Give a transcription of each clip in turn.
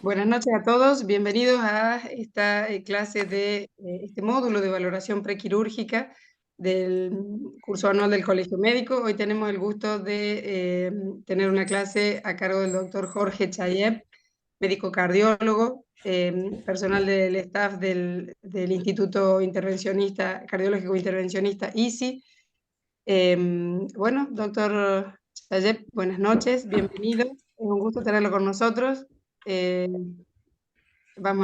Buenas noches a todos, bienvenidos a esta clase de este módulo de valoración prequirúrgica del curso anual del Colegio Médico. Hoy tenemos el gusto de tener una clase a cargo del doctor Jorge Chayeb, médico cardiólogo, personal del staff del Instituto Intervencionista, Cardiológico Intervencionista ISI. Bueno, doctor Chayeb, buenas noches, bienvenido. Es un gusto tenerlo con nosotros. Eh,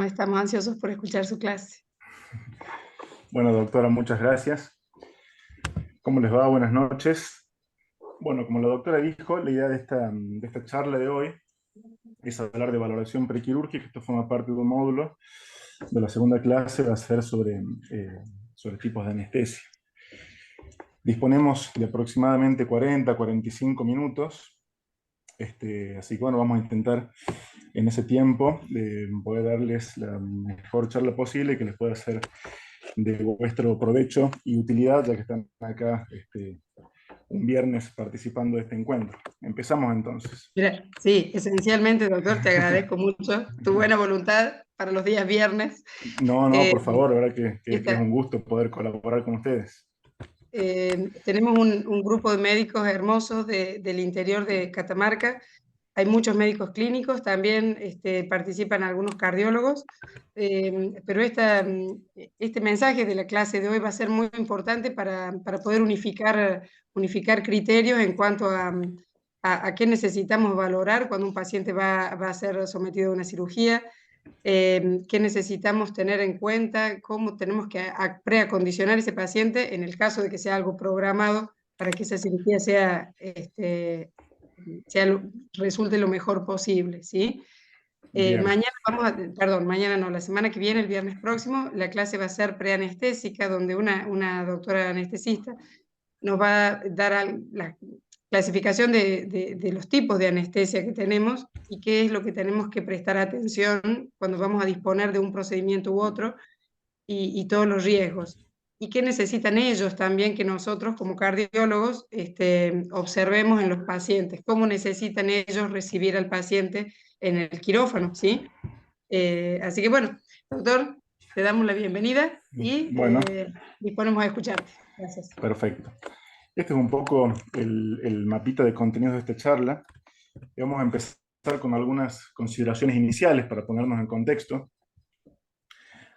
estamos ansiosos por escuchar su clase. Bueno, doctora, muchas gracias. ¿Cómo les va? Buenas noches. Bueno, como la doctora dijo, la idea de esta charla de hoy es hablar de valoración prequirúrgica. Esto forma parte de un módulo de la segunda clase, va a ser sobre tipos de anestesia. Disponemos de aproximadamente 40-45 minutos, así que bueno, vamos a intentar en ese tiempo poder darles la mejor charla posible que les pueda ser de vuestro provecho y utilidad, ya que están acá un viernes participando de este encuentro. Empezamos entonces. Mira, sí, esencialmente, doctor, te agradezco mucho tu buena voluntad para los días viernes. No, no, Eh, por favor, la verdad que es esta- un gusto poder colaborar con ustedes. Tenemos un grupo de médicos hermosos del interior de Catamarca. Hay muchos médicos clínicos, también participan algunos cardiólogos, pero este mensaje de la clase de hoy va a ser muy importante para poder unificar criterios en cuanto a qué necesitamos valorar cuando un paciente va a ser sometido a una cirugía, qué necesitamos tener en cuenta, cómo tenemos que preacondicionar ese paciente en el caso de que sea algo programado para que esa cirugía resulte lo mejor posible, ¿sí? Bien, Mañana no, la semana que viene, el viernes próximo, la clase va a ser preanestésica, donde una doctora anestesista nos va a dar la clasificación de los tipos de anestesia que tenemos y qué es lo que tenemos que prestar atención cuando vamos a disponer de un procedimiento u otro y todos los riesgos. ¿Y qué necesitan ellos también que nosotros como cardiólogos observemos en los pacientes? ¿Cómo necesitan ellos recibir al paciente en el quirófano? ¿Sí? Así que bueno, doctor, te damos la bienvenida y bueno, disponemos a escucharte. Gracias. perfecto. Este es un poco el mapita de contenidos de esta charla. Y vamos a empezar con algunas consideraciones iniciales para ponernos en contexto.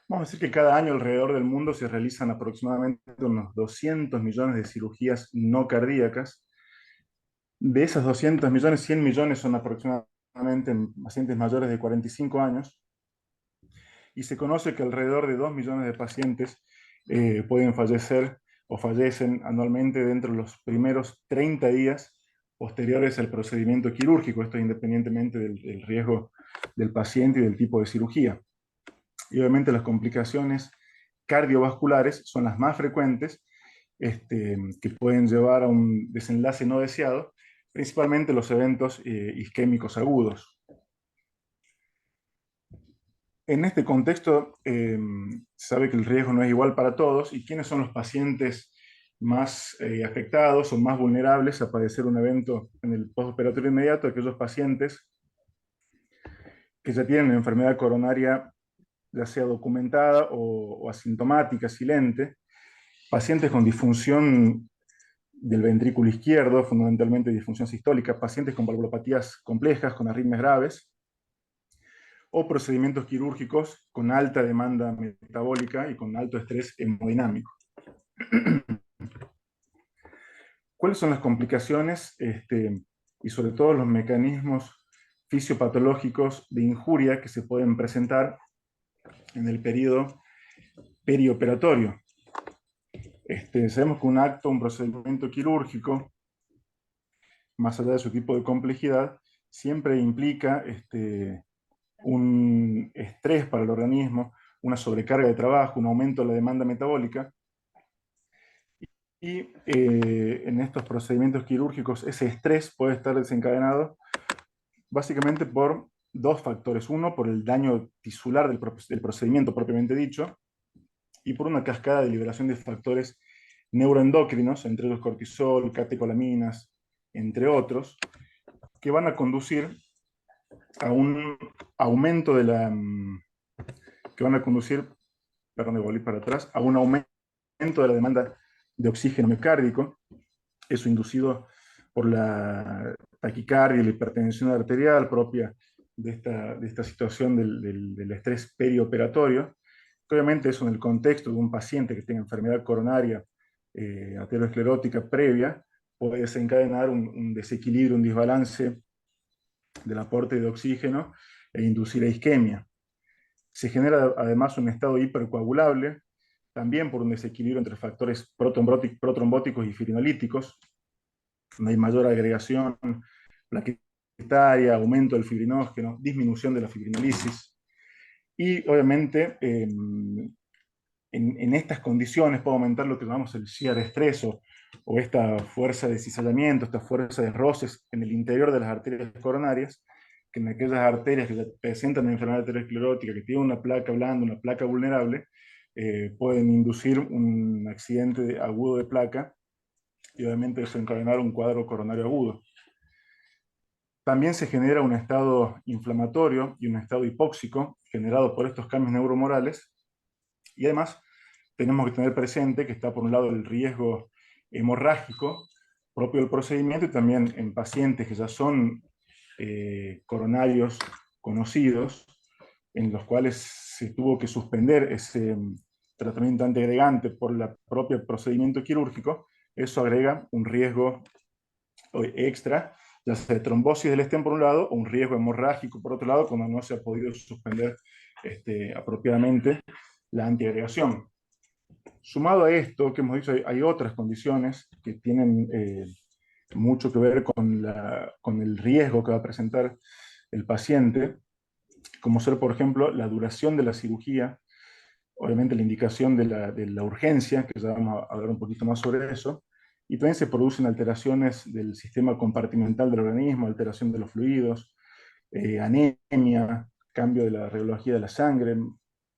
Vamos a decir que cada año alrededor del mundo se realizan aproximadamente unos 200 millones de cirugías no cardíacas. De esas 200 millones, 100 millones son aproximadamente en pacientes mayores de 45 años, y se conoce que alrededor de 2 millones de pacientes pueden fallecer o fallecen anualmente dentro de los primeros 30 días posteriores al procedimiento quirúrgico, esto independientemente del riesgo del paciente y del tipo de cirugía. Y obviamente las complicaciones cardiovasculares son las más frecuentes, que pueden llevar a un desenlace no deseado, principalmente los eventos isquémicos agudos. En este contexto, se sabe que el riesgo no es igual para todos, y quiénes son los pacientes más afectados o más vulnerables a padecer un evento en el postoperatorio inmediato. Aquellos pacientes que ya tienen una enfermedad coronaria, ya sea documentada o asintomática, silente, pacientes con disfunción del ventrículo izquierdo, fundamentalmente disfunción sistólica, pacientes con valvulopatías complejas, con arritmias graves, o procedimientos quirúrgicos con alta demanda metabólica y con alto estrés hemodinámico. ¿Cuáles son las complicaciones y sobre todo los mecanismos fisiopatológicos de injuria que se pueden presentar en el periodo perioperatorio? Sabemos que un procedimiento quirúrgico, más allá de su tipo de complejidad, siempre implica un estrés para el organismo, una sobrecarga de trabajo, un aumento de la demanda metabólica. Y en estos procedimientos quirúrgicos ese estrés puede estar desencadenado básicamente por dos factores. Uno, por el daño tisular del procedimiento propiamente dicho, y por una cascada de liberación de factores neuroendocrinos, entre ellos cortisol, catecolaminas, entre otros, que van a conducir a aumento de que van a conducir, perdón, me volví para atrás, a un aumento de la demanda de oxígeno miocárdico, eso inducido por la taquicardia y la hipertensión arterial propia de esta situación del estrés perioperatorio, que obviamente eso en el contexto de un paciente que tenga enfermedad coronaria aterosclerótica previa, puede desencadenar un desequilibrio, un desbalance del aporte de oxígeno e inducir a isquemia. Se genera además un estado hipercoagulable, también por un desequilibrio entre factores protrombóticos y fibrinolíticos. Hay mayor agregación plaquetaria, aumento del fibrinógeno, disminución de la fibrinolisis. Y obviamente en estas condiciones puede aumentar lo que llamamos el shear stress o esta fuerza de cizallamiento, esta fuerza de roces en el interior de las arterias coronarias, que en aquellas arterias que presentan enfermedad aterosclerótica, que tienen una placa blanda, una placa vulnerable, pueden inducir un accidente agudo de placa y obviamente desencadenar un cuadro coronario agudo. También se genera un estado inflamatorio y un estado hipóxico generado por estos cambios neuromorales. Y además tenemos que tener presente que está por un lado el riesgo hemorrágico propio del procedimiento y también en pacientes que ya son coronarios conocidos, en los cuales se tuvo que suspender ese tratamiento antiagregante por el propio procedimiento quirúrgico. Eso agrega un riesgo extra, ya sea de trombosis del estén por un lado, o un riesgo hemorrágico por otro lado, cuando no se ha podido suspender apropiadamente la antiagregación. Sumado a esto, que hemos dicho, hay otras condiciones que tienen mucho que ver con el riesgo que va a presentar el paciente, como ser, por ejemplo, la duración de la cirugía, obviamente la indicación de la urgencia, que ya vamos a hablar un poquito más sobre eso, y también se producen alteraciones del sistema compartimental del organismo, alteración de los fluidos, anemia, cambio de la radiología de la sangre,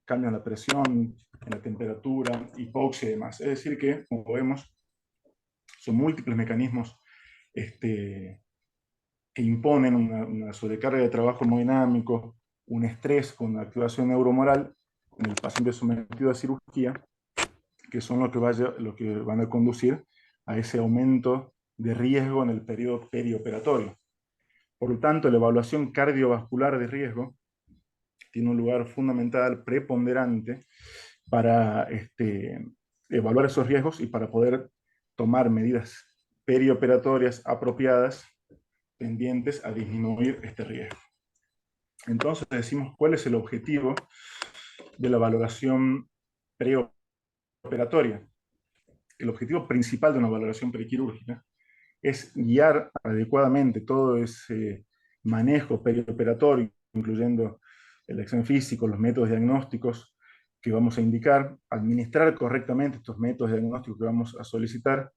cambio en la presión, en la temperatura, hipoxia y demás. Es decir que, como vemos, son múltiples mecanismos que imponen una sobrecarga de trabajo hemodinámico, un estrés con activación neuromoral en el paciente sometido a cirugía, que son lo que van a conducir a ese aumento de riesgo en el periodo perioperatorio. Por lo tanto, la evaluación cardiovascular de riesgo tiene un lugar fundamental, preponderante, para evaluar esos riesgos y para poder tomar medidas perioperatorias apropiadas tendientes a disminuir este riesgo. Entonces decimos, ¿cuál es el objetivo de la valoración preoperatoria? El objetivo principal de una valoración prequirúrgica es guiar adecuadamente todo ese manejo perioperatorio, incluyendo el examen físico, los métodos diagnósticos que vamos a indicar, administrar correctamente estos métodos diagnósticos que vamos a solicitar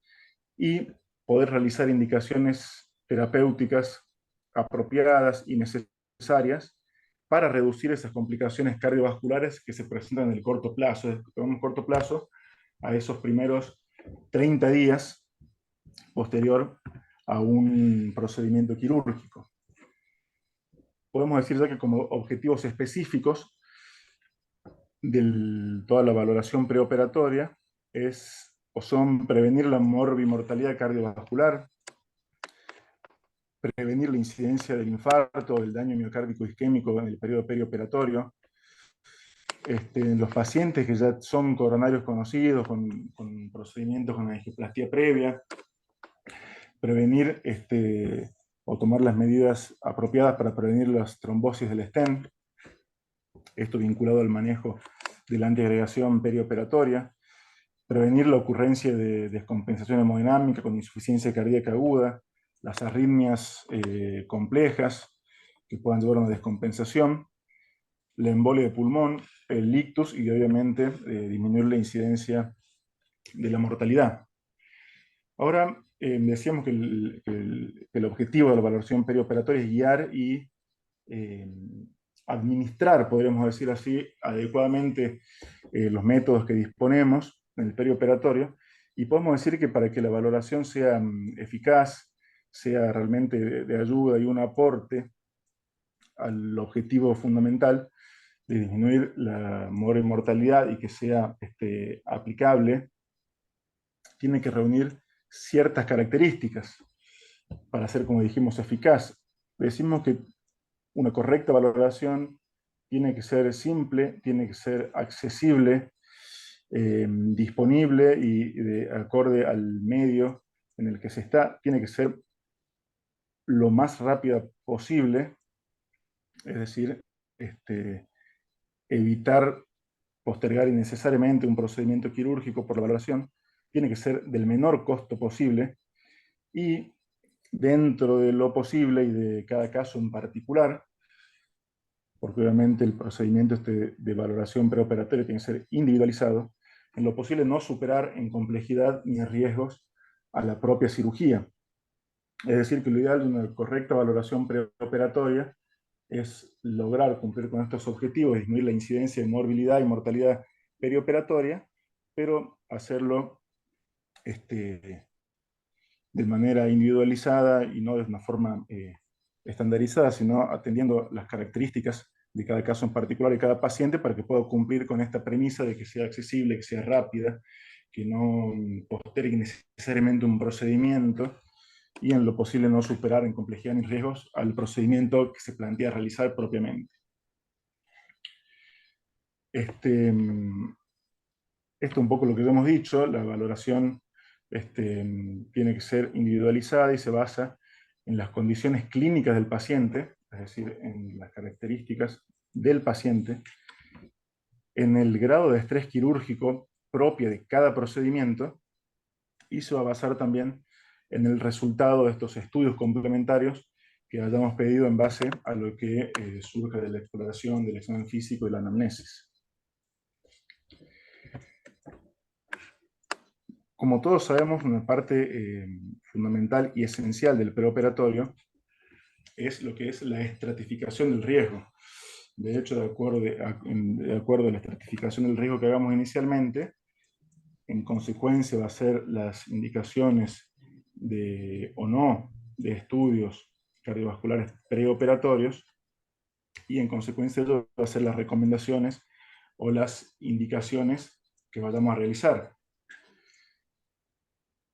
y poder realizar indicaciones terapéuticas apropiadas y necesarias para reducir esas complicaciones cardiovasculares que se presentan en el corto plazo. En un corto plazo a esos primeros 30 días posterior a un procedimiento quirúrgico. Podemos decir ya que como objetivos específicos de toda la valoración preoperatoria son prevenir la morbimortalidad cardiovascular, prevenir la incidencia del infarto o del daño miocárdico isquémico en el periodo perioperatorio. En los pacientes que ya son coronarios conocidos, con procedimientos con angioplastía previa, prevenir o tomar las medidas apropiadas para prevenir las trombosis del stent, esto vinculado al manejo de la antiagregación perioperatoria, prevenir la ocurrencia de descompensación hemodinámica con insuficiencia cardíaca aguda, las arritmias complejas que puedan llevar a una descompensación, la embolia de pulmón, el ictus y obviamente disminuir la incidencia de la mortalidad. Ahora, decíamos que el objetivo de la valoración perioperatoria es guiar y administrar, podríamos decir así, adecuadamente los métodos que disponemos en el perioperatorio, y podemos decir que para que la valoración sea eficaz, sea realmente de ayuda y un aporte al objetivo fundamental de disminuir la mortalidad y que sea aplicable, tiene que reunir ciertas características para ser, como dijimos, eficaz. Decimos que una correcta valoración tiene que ser simple, tiene que ser accesible, disponible y de acorde al medio en el que se está, tiene que ser lo más rápida posible, es decir, evitar postergar innecesariamente un procedimiento quirúrgico por la valoración, tiene que ser del menor costo posible y dentro de lo posible y de cada caso en particular, porque obviamente el procedimiento de valoración preoperatoria tiene que ser individualizado, en lo posible no superar en complejidad ni en riesgos a la propia cirugía. Es decir, que lo ideal de una correcta valoración preoperatoria es lograr cumplir con estos objetivos, disminuir la incidencia de morbilidad y mortalidad perioperatoria, pero hacerlo de manera individualizada y no de una forma estandarizada, sino atendiendo las características de cada caso en particular y cada paciente para que pueda cumplir con esta premisa de que sea accesible, que sea rápida, que no postergue necesariamente un procedimiento y en lo posible no superar en complejidad ni riesgos al procedimiento que se plantea realizar propiamente. Esto es un poco lo que hemos dicho, la valoración tiene que ser individualizada y se basa en las condiciones clínicas del paciente, es decir, en las características del paciente, en el grado de estrés quirúrgico propio de cada procedimiento, y se va a basar también en el resultado de estos estudios complementarios que hayamos pedido en base a lo que surge de la exploración, del examen físico y la anamnesis. Como todos sabemos, una parte fundamental y esencial del preoperatorio es lo que es la estratificación del riesgo. De hecho, de acuerdo a la estratificación del riesgo que hagamos inicialmente, en consecuencia va a ser las indicaciones o no de estudios cardiovasculares preoperatorios, y en consecuencia de ello va a ser las recomendaciones o las indicaciones que vayamos a realizar.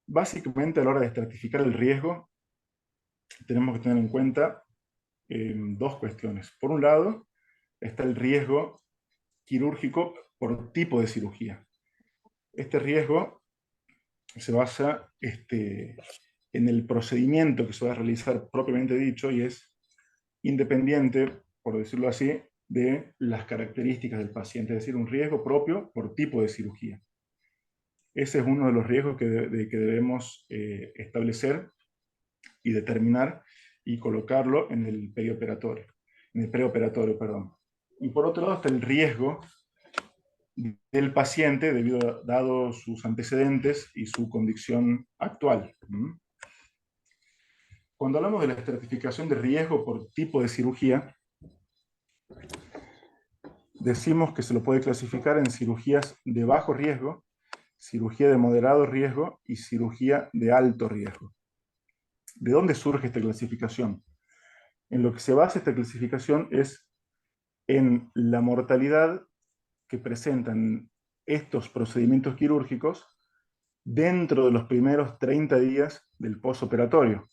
Básicamente, a la hora de estratificar el riesgo, tenemos que tener en cuenta dos cuestiones. Por un lado, está el riesgo quirúrgico por tipo de cirugía. Este riesgo se basa en el procedimiento que se va a realizar propiamente dicho y es independiente, por decirlo así, de las características del paciente, es decir, un riesgo propio por tipo de cirugía. Ese es uno de los riesgos que debemos establecer y determinar y colocarlo en el perioperatorio, en el preoperatorio, perdón. Y por otro lado está el riesgo del paciente dado sus antecedentes y su condición actual. Cuando hablamos de la estratificación de riesgo por tipo de cirugía, decimos que se lo puede clasificar en cirugías de bajo riesgo, cirugía de moderado riesgo y cirugía de alto riesgo. ¿De dónde surge esta clasificación? En lo que se basa esta clasificación es en la mortalidad que presentan estos procedimientos quirúrgicos dentro de los primeros 30 días del postoperatorio.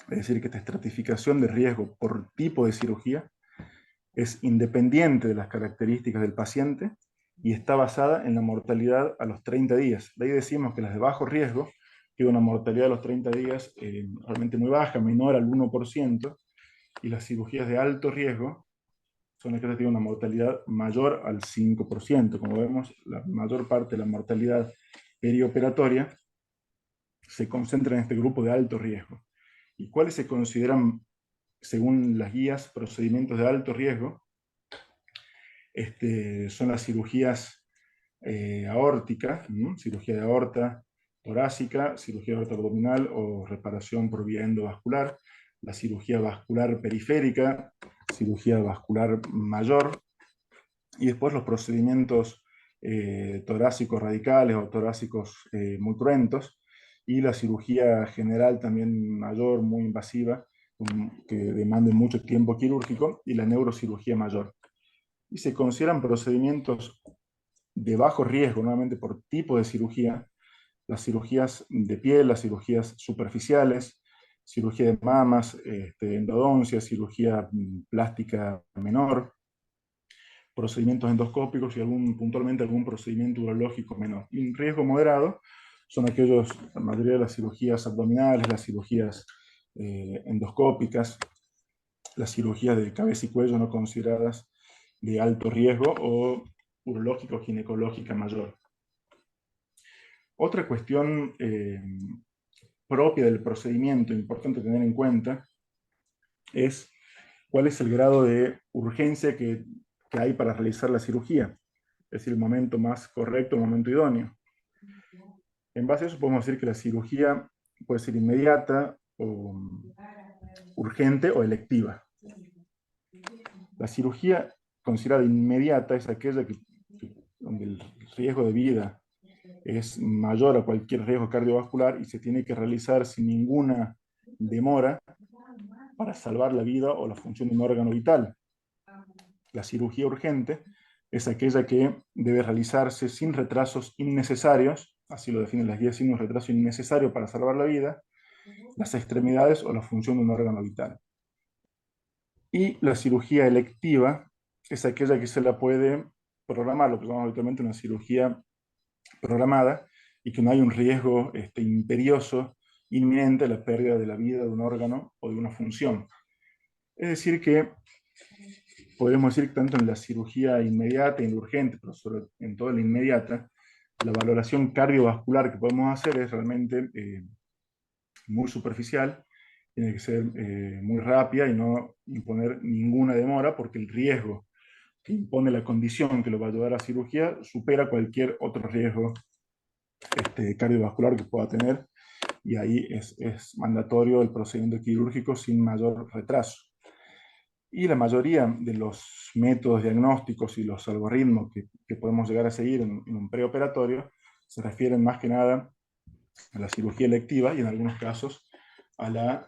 Es decir, que esta estratificación de riesgo por tipo de cirugía es independiente de las características del paciente y está basada en la mortalidad a los 30 días. De ahí decimos que las de bajo riesgo tienen una mortalidad a los 30 días realmente muy baja, menor al 1%, y las cirugías de alto riesgo son las que tienen una mortalidad mayor al 5%. Como vemos, la mayor parte de la mortalidad perioperatoria se concentra en este grupo de alto riesgo. ¿Y cuáles se consideran, según las guías, procedimientos de alto riesgo? Son las cirugías aórticas, cirugía de aorta torácica, cirugía de aorta abdominal o reparación por vía endovascular, la cirugía vascular periférica, cirugía vascular mayor, y después los procedimientos torácicos radicales o torácicos muy cruentos, y la cirugía general también mayor, muy invasiva, que demanden mucho tiempo quirúrgico, y la neurocirugía mayor. Y se consideran procedimientos de bajo riesgo, nuevamente por tipo de cirugía, las cirugías de piel, las cirugías superficiales, cirugía de mamas, endodoncia, cirugía plástica menor, procedimientos endoscópicos y puntualmente algún procedimiento urológico menor. Y un riesgo moderado son aquellos, la mayoría de las cirugías abdominales, las cirugías endoscópicas, las cirugías de cabeza y cuello no consideradas de alto riesgo o urológica o ginecológica mayor. Otra cuestión propia del procedimiento, importante tener en cuenta, es cuál es el grado de urgencia que hay para realizar la cirugía. Es decir, el momento más correcto, el momento idóneo. En base a eso podemos decir que la cirugía puede ser inmediata, o urgente o electiva. La cirugía considerada inmediata es aquella donde el riesgo de vida es mayor a cualquier riesgo cardiovascular y se tiene que realizar sin ninguna demora para salvar la vida o la función de un órgano vital. La cirugía urgente es aquella que debe realizarse sin retrasos innecesarios, así lo definen las guías, sin un retraso innecesario para salvar la vida, las extremidades o la función de un órgano vital. Y la cirugía electiva es aquella que se la puede programar, lo que llamamos habitualmente una cirugía programada, y que no hay un riesgo imperioso, inminente, la pérdida de la vida de un órgano o de una función. Es decir que podemos decir que tanto en la cirugía inmediata y en la urgente, pero sobre en toda la inmediata, la valoración cardiovascular que podemos hacer es realmente muy superficial, tiene que ser muy rápida y no imponer ninguna demora, porque el riesgo que impone la condición que lo va a llevar a cirugía supera cualquier otro riesgo cardiovascular que pueda tener, y ahí es mandatorio el procedimiento quirúrgico sin mayor retraso. Y la mayoría de los métodos diagnósticos y los algoritmos que podemos llegar a seguir en un preoperatorio se refieren más que nada a la cirugía electiva y en algunos casos a la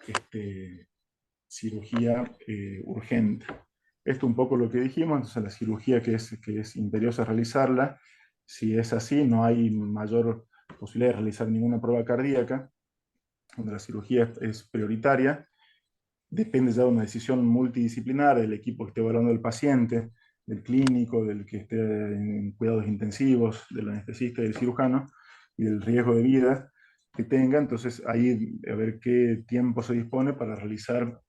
cirugía urgente. Esto un poco lo que dijimos. Entonces la cirugía que es imperiosa realizarla, si es así, no hay mayor posibilidad de realizar ninguna prueba cardíaca, donde la cirugía es prioritaria. Depende ya de una decisión multidisciplinar del equipo que esté evaluando el paciente, del clínico, del que esté en cuidados intensivos, del anestesista y del cirujano, y del riesgo de vida que tenga. Entonces ahí a ver qué tiempo se dispone para realizar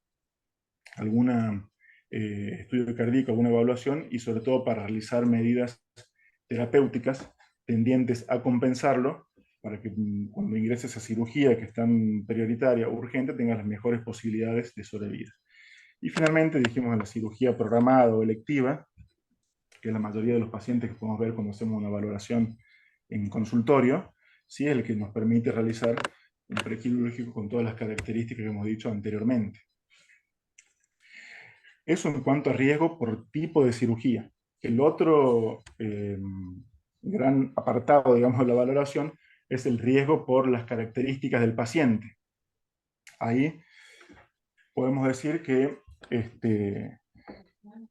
algún estudio cardíaco, alguna evaluación, y sobre todo para realizar medidas terapéuticas tendientes a compensarlo, para que cuando ingreses a cirugía que es tan prioritaria o urgente tengas las mejores posibilidades de sobrevivir. Y finalmente dijimos la cirugía programada o electiva, que es la mayoría de los pacientes que podemos ver cuando hacemos una valoración en consultorio, sí es el que nos permite realizar un prequirúrgico con todas las características que hemos dicho anteriormente. Eso en cuanto a riesgo por tipo de cirugía. El otro gran apartado, digamos, de la valoración es el riesgo por las características del paciente. Ahí podemos decir que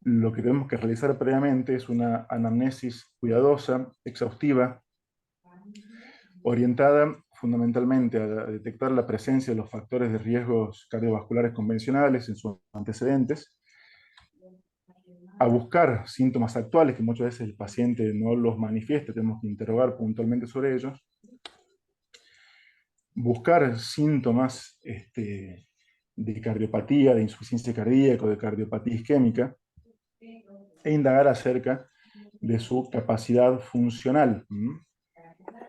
lo que tenemos que realizar previamente es una anamnesis cuidadosa, exhaustiva, orientada fundamentalmente a detectar la presencia de los factores de riesgos cardiovasculares convencionales en sus antecedentes, a buscar síntomas actuales, que muchas veces el paciente no los manifiesta, tenemos que interrogar puntualmente sobre ellos, buscar síntomas de cardiopatía, de insuficiencia cardíaca o de cardiopatía isquémica, e indagar acerca de su capacidad funcional.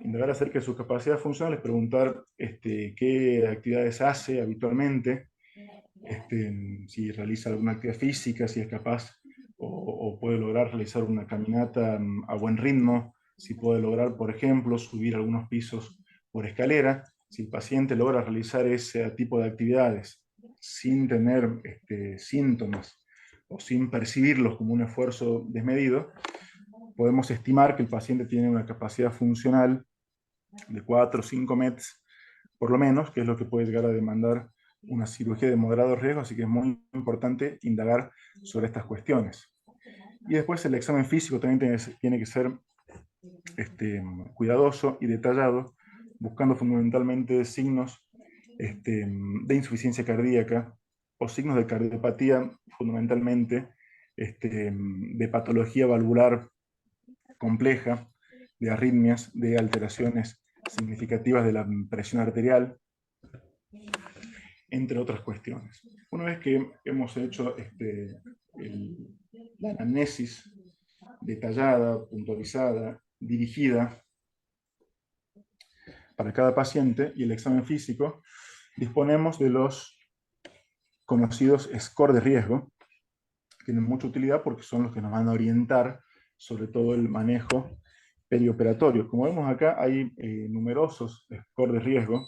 Indagar acerca de su capacidad funcional es preguntar qué actividades hace habitualmente, si realiza alguna actividad física, si es capaz o puede lograr realizar una caminata a buen ritmo, si puede lograr, por ejemplo, subir algunos pisos por escalera. Si el paciente logra realizar ese tipo de actividades sin tener síntomas o sin percibirlos como un esfuerzo desmedido, podemos estimar que el paciente tiene una capacidad funcional de 4 o 5 METs, por lo menos, que es lo que puede llegar a demandar una cirugía de moderado riesgo, así que es muy importante indagar sobre estas cuestiones. Y después el examen físico también tiene que ser cuidadoso y detallado, buscando fundamentalmente signos de insuficiencia cardíaca o signos de cardiopatía, fundamentalmente de patología valvular compleja, de arritmias, de alteraciones significativas de la presión arterial, entre otras cuestiones. Una vez que hemos hecho la anamnesis detallada, puntualizada, dirigida para cada paciente y el examen físico, disponemos de los conocidos score de riesgo, que tienen mucha utilidad porque son los que nos van a orientar sobre todo el manejo perioperatorio. Como vemos acá, hay numerosos scores de riesgo,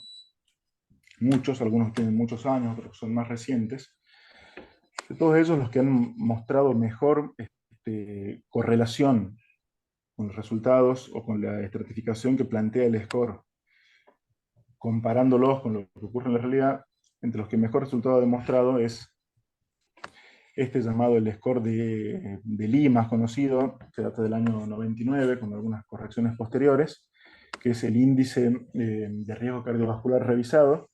muchos, algunos tienen muchos años, otros son más recientes. De todos ellos, los que han mostrado mejor correlación con los resultados o con la estratificación que plantea el score, comparándolos con lo que ocurre en la realidad, entre los que mejor resultado ha demostrado es este llamado el score de Lee, más conocido, que data del año 99, con algunas correcciones posteriores, que es el índice de riesgo cardiovascular revisado.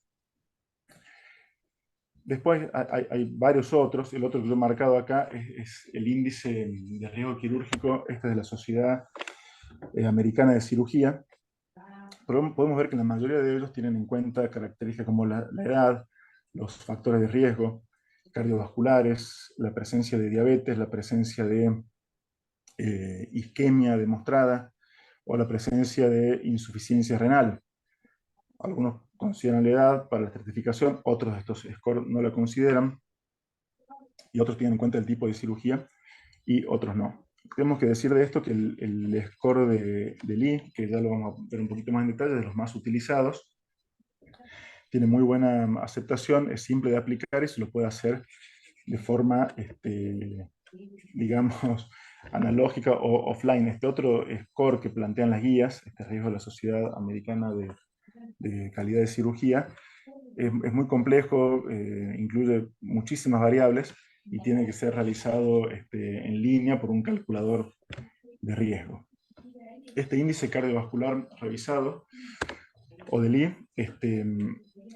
Después hay varios otros. El otro que yo he marcado acá es el índice de riesgo quirúrgico, este es de la Sociedad Americana de Cirugía. Pero podemos ver que la mayoría de ellos tienen en cuenta características como la edad, los factores de riesgo cardiovasculares, la presencia de diabetes, la presencia de isquemia demostrada o la presencia de insuficiencia renal. Algunos consideran la edad para la estratificación, otros de estos scores no la consideran, y otros tienen en cuenta el tipo de cirugía, y otros no. Tenemos que decir de esto que el score de Lee, que ya lo vamos a ver un poquito más en detalle, de los más utilizados, tiene muy buena aceptación, es simple de aplicar y se lo puede hacer de forma, digamos, analógica o offline. Este otro score que plantean las guías, este riesgo de la Sociedad Americana de Calidad de Cirugía, es muy complejo, incluye muchísimas variables y tiene que ser realizado en línea por un calculador de riesgo. Este índice cardiovascular revisado, o del I,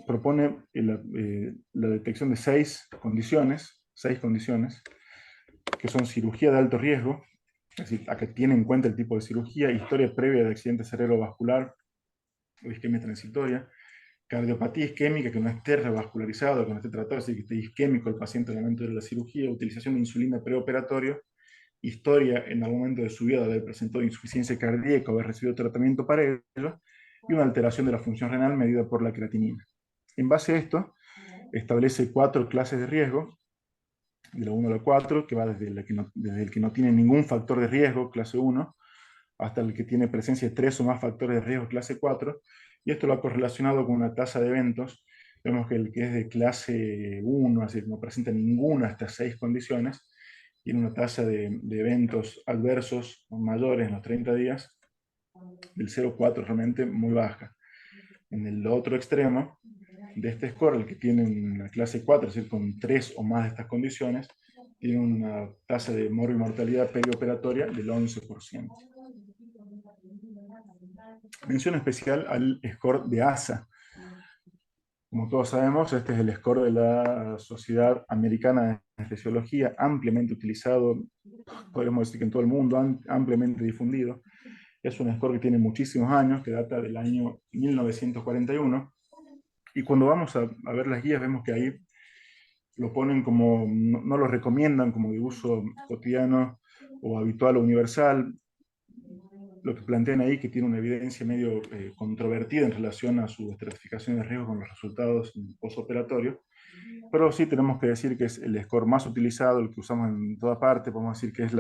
propone la detección de seis condiciones, que son cirugía de alto riesgo, es decir, a que tiene en cuenta el tipo de cirugía, historia previa de accidente cerebrovascular o isquemia transitoria, cardiopatía isquémica que no esté revascularizado, que no esté tratado, es decir, que esté isquémico el paciente en el momento de la cirugía, utilización de insulina preoperatorio, historia en algún momento de su vida de haber presentado insuficiencia cardíaca o haber recibido tratamiento para ello, y una alteración de la función renal medida por la creatinina. En base a esto, establece 4 clases de riesgo, de la 1 a la 4, que va desde el que no tiene ningún factor de riesgo, clase 1, hasta el que tiene presencia de 3 o más factores de riesgo, clase 4, y esto lo ha correlacionado con una tasa de eventos. Vemos que el que es de clase 1, es decir, no presenta ninguna de estas 6 condiciones, tiene una tasa de eventos adversos mayores en los 30 días, del 0,4 realmente muy baja. En el otro extremo de este score, el que tiene una clase 4, es decir, con 3 o más de estas condiciones, tiene una tasa de mortalidad perioperatoria del 11%. Mención especial al score de ASA. Como todos sabemos, este es el score de la Sociedad Americana de Anestesiología, ampliamente utilizado, podemos decir que en todo el mundo, ampliamente difundido. Es un score que tiene muchísimos años, que data del año 1941. Y cuando vamos a ver las guías, vemos que ahí lo ponen como, no lo recomiendan como de uso cotidiano o habitual o universal. Lo que plantean ahí que tiene una evidencia medio controvertida en relación a su estratificación de riesgo con los resultados postoperatorios, pero sí tenemos que decir que es el score más utilizado, el que usamos en toda parte, podemos decir que es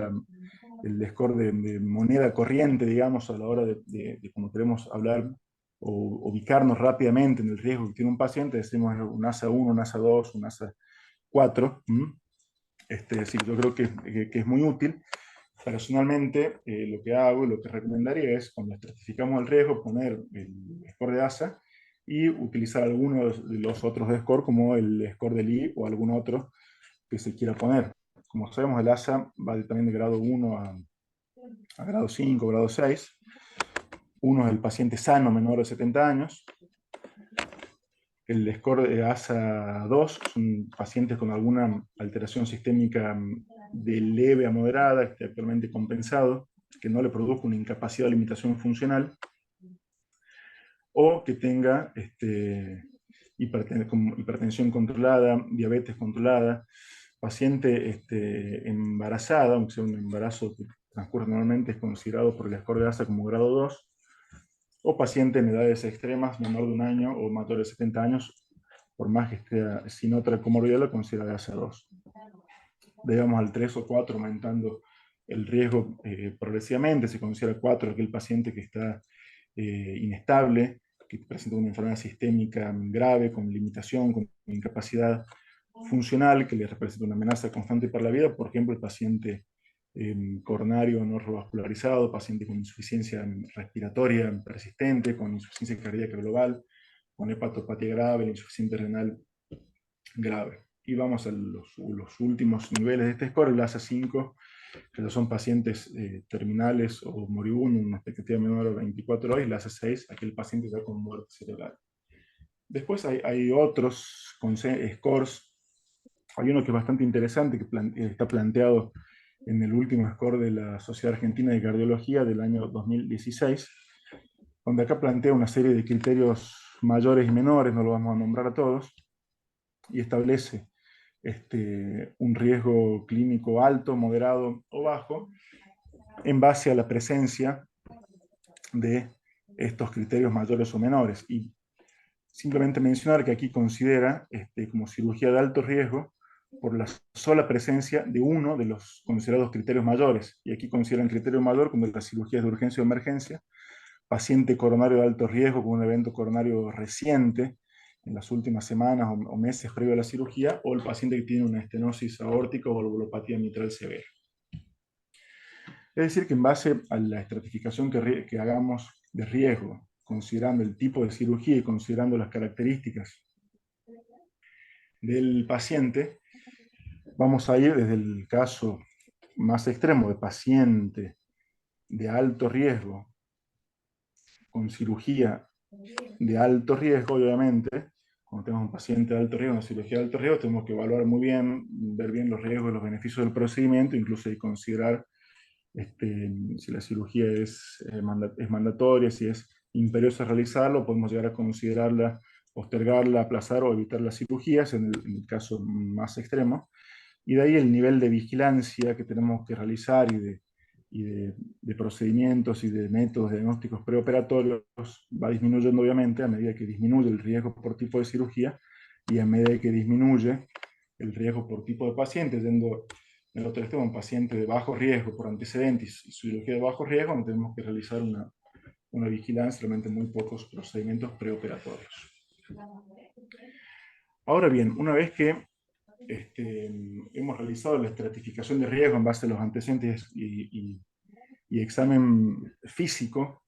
el score de moneda corriente, digamos, a la hora de cuando queremos hablar o ubicarnos rápidamente en el riesgo que tiene un paciente, decimos un ASA 1, un ASA 2, un ASA 4. Sí, yo creo que es muy útil. Personalmente, lo que hago y lo que recomendaría es, cuando estratificamos el riesgo, poner el score de ASA y utilizar alguno de los otros scores como el score del I o algún otro que se quiera poner. Como sabemos, el ASA va también de grado 1 a grado 5, grado 6. Uno es el paciente sano menor de 70 años. El score de ASA 2 son pacientes con alguna alteración sistémica de leve a moderada, actualmente compensado, que no le produzca una incapacidad o limitación funcional, o que tenga hipertensión controlada, diabetes controlada, paciente embarazada, aunque sea un embarazo que transcurre normalmente, es considerado por el score de ASA como grado 2, o paciente en edades extremas, menor de un año o mayor de 70 años, por más que esté sin otra comorbilidad, lo considera de ASA 2. Digamos al 3 o 4, aumentando el riesgo progresivamente. Se considera 4 aquel paciente que está inestable, que presenta una enfermedad sistémica grave, con limitación, con incapacidad funcional, que le representa una amenaza constante para la vida. Por ejemplo, el paciente coronario no revascularizado, paciente con insuficiencia respiratoria persistente, con insuficiencia cardíaca global, con hepatopatía grave, insuficiente renal grave. Y vamos a los últimos niveles de este score, el ASA 5, que son pacientes terminales o moribundos, una expectativa menor a 24 horas, y el ASA 6, aquel paciente ya con muerte cerebral. Después hay otros scores. Hay uno que es bastante interesante, que está planteado en el último score de la Sociedad Argentina de Cardiología del año 2016, donde acá plantea una serie de criterios mayores y menores, no lo vamos a nombrar a todos, y establece un riesgo clínico alto, moderado o bajo, en base a la presencia de estos criterios mayores o menores. Y simplemente mencionar que aquí considera como cirugía de alto riesgo por la sola presencia de uno de los considerados criterios mayores. Y aquí consideran criterio mayor como las cirugías de urgencia o emergencia, paciente coronario de alto riesgo con un evento coronario reciente, en las últimas semanas o meses previo a la cirugía, o el paciente que tiene una estenosis aórtica o valvulopatía mitral severa. Es decir, que en base a la estratificación que hagamos de riesgo, considerando el tipo de cirugía y considerando las características del paciente, vamos a ir desde el caso más extremo de paciente de alto riesgo, con cirugía de alto riesgo, obviamente. Cuando tenemos un paciente de alto riesgo, una cirugía de alto riesgo, tenemos que evaluar muy bien, ver bien los riesgos y los beneficios del procedimiento, incluso y considerar si la cirugía es mandatoria, si es imperiosa realizarlo, podemos llegar a considerarla, postergarla, aplazar o evitar las cirugías en el caso más extremo. Y de ahí el nivel de vigilancia que tenemos que realizar y de procedimientos y de métodos diagnósticos preoperatorios va disminuyendo obviamente a medida que disminuye el riesgo por tipo de cirugía y a medida que disminuye el riesgo por tipo de paciente, yendo en el otro extremo un paciente de bajo riesgo por antecedentes y cirugía de bajo riesgo, donde tenemos que realizar una vigilancia, realmente muy pocos procedimientos preoperatorios. Ahora bien, una vez que hemos realizado la estratificación de riesgo en base a los antecedentes y examen físico,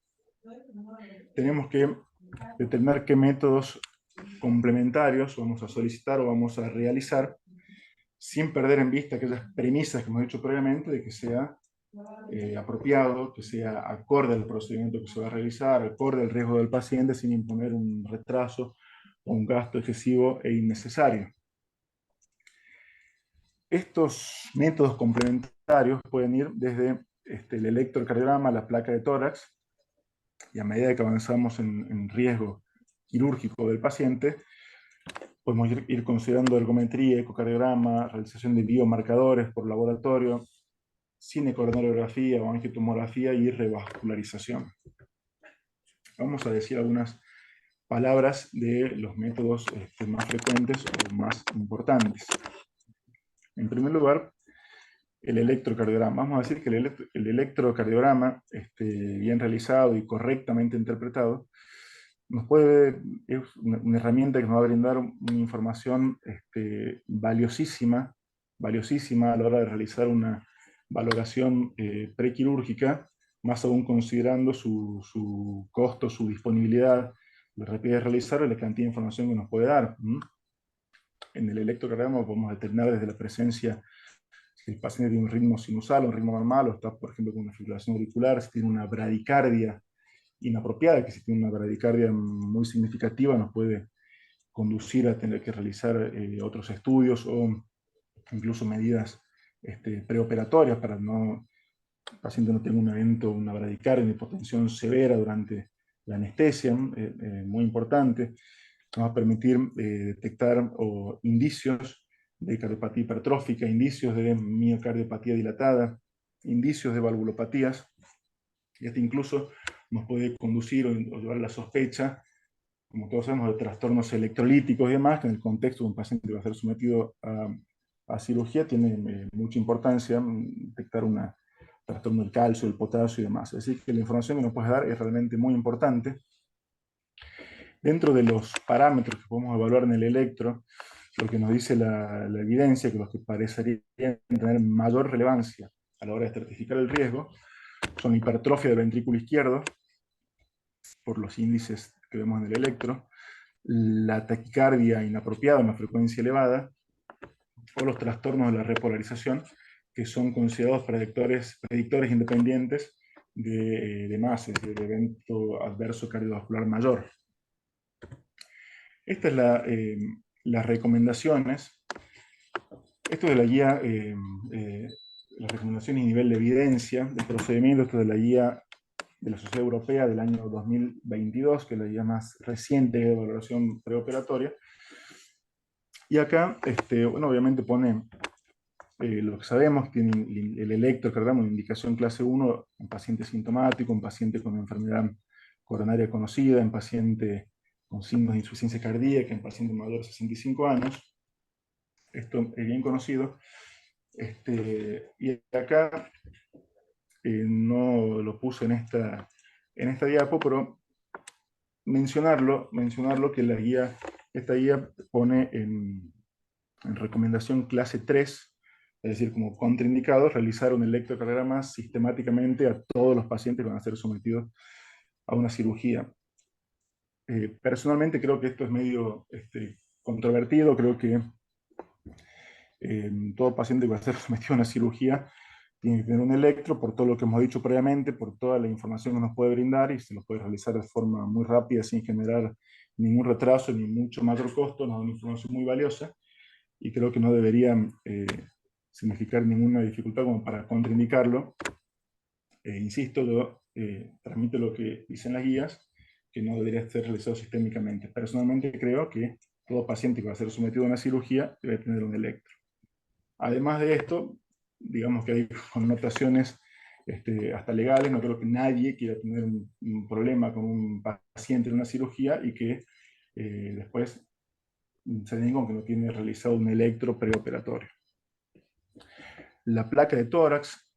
tenemos que determinar qué métodos complementarios vamos a solicitar o vamos a realizar sin perder en vista aquellas premisas que hemos dicho previamente de que sea apropiado, que sea acorde al procedimiento que se va a realizar, acorde al riesgo del paciente, sin imponer un retraso o un gasto excesivo e innecesario. Estos métodos complementarios pueden ir desde el electrocardiograma, la placa de tórax, y a medida que avanzamos en riesgo quirúrgico del paciente, podemos ir considerando ergometría, ecocardiograma, realización de biomarcadores por laboratorio, cinecoronariografía o angiotomografía y revascularización. Vamos a decir algunas palabras de los métodos más frecuentes o más importantes. En primer lugar, el electrocardiograma. Vamos a decir que el electrocardiograma, bien realizado y correctamente interpretado, es una herramienta que nos va a brindar una información valiosísima a la hora de realizar una valoración prequirúrgica, más aún considerando su costo, su disponibilidad, la rapidez de realizarlo y la cantidad de información que nos puede dar. En el electrocardiograma podemos determinar desde la presencia si el paciente tiene un ritmo sinusal, un ritmo normal, o está, por ejemplo, con una fibrilación auricular, si tiene una bradicardia inapropiada, que si tiene una bradicardia muy significativa nos puede conducir a tener que realizar otros estudios o incluso medidas preoperatorias para no el paciente no tenga un evento, una bradicardia, una hipotensión severa durante la anestesia, muy importante. Nos va a permitir detectar indicios de cardiopatía hipertrófica, indicios de miocardiopatía dilatada, indicios de valvulopatías, y hasta incluso nos puede conducir o llevar a la sospecha, como todos sabemos, de trastornos electrolíticos y demás, que en el contexto de un paciente que va a ser sometido a cirugía tiene mucha importancia detectar un trastorno del calcio, del potasio y demás. Así que la información que nos puede dar es realmente muy importante. Dentro de los parámetros que podemos evaluar en el electro, lo que nos dice la evidencia, que los que parecerían tener mayor relevancia a la hora de estratificar el riesgo, son hipertrofia del ventrículo izquierdo, por los índices que vemos en el electro, la taquicardia inapropiada, una frecuencia elevada, o los trastornos de la repolarización, que son considerados predictores independientes de MAS, es decir, de evento adverso cardiovascular mayor. Estas son las recomendaciones. Esto de la guía, las recomendaciones y nivel de evidencia del procedimiento, esto de la guía de la Sociedad Europea del año 2022, que es la guía más reciente de valoración preoperatoria. Y acá, bueno, obviamente pone lo que sabemos, tiene el electrocardiograma de indicación clase 1 en paciente sintomático, en paciente con enfermedad coronaria conocida, en paciente con signos de insuficiencia cardíaca, en paciente mayor de 65 años. Esto es bien conocido. Y acá no lo puse en esta diapo, pero mencionarlo que esta guía pone en recomendación clase 3, es decir, como contraindicado, realizar un electrocardiograma sistemáticamente a todos los pacientes que van a ser sometidos a una cirugía. Personalmente creo que esto es medio controvertido, creo que todo paciente que va a ser sometido a una cirugía tiene que tener un electro por todo lo que hemos dicho previamente, por toda la información que nos puede brindar y se lo puede realizar de forma muy rápida sin generar ningún retraso ni mucho mayor costo, nos da una información muy valiosa y creo que no debería significar ninguna dificultad como para contraindicarlo. Insisto, yo transmito lo que dicen las guías, que no debería ser realizado sistémicamente. Personalmente creo que todo paciente que va a ser sometido a una cirugía debe tener un electro. Además de esto, digamos que hay connotaciones hasta legales, no creo que nadie quiera tener un problema con un paciente en una cirugía y que después se diga que no tiene realizado un electro preoperatorio. La placa de tórax,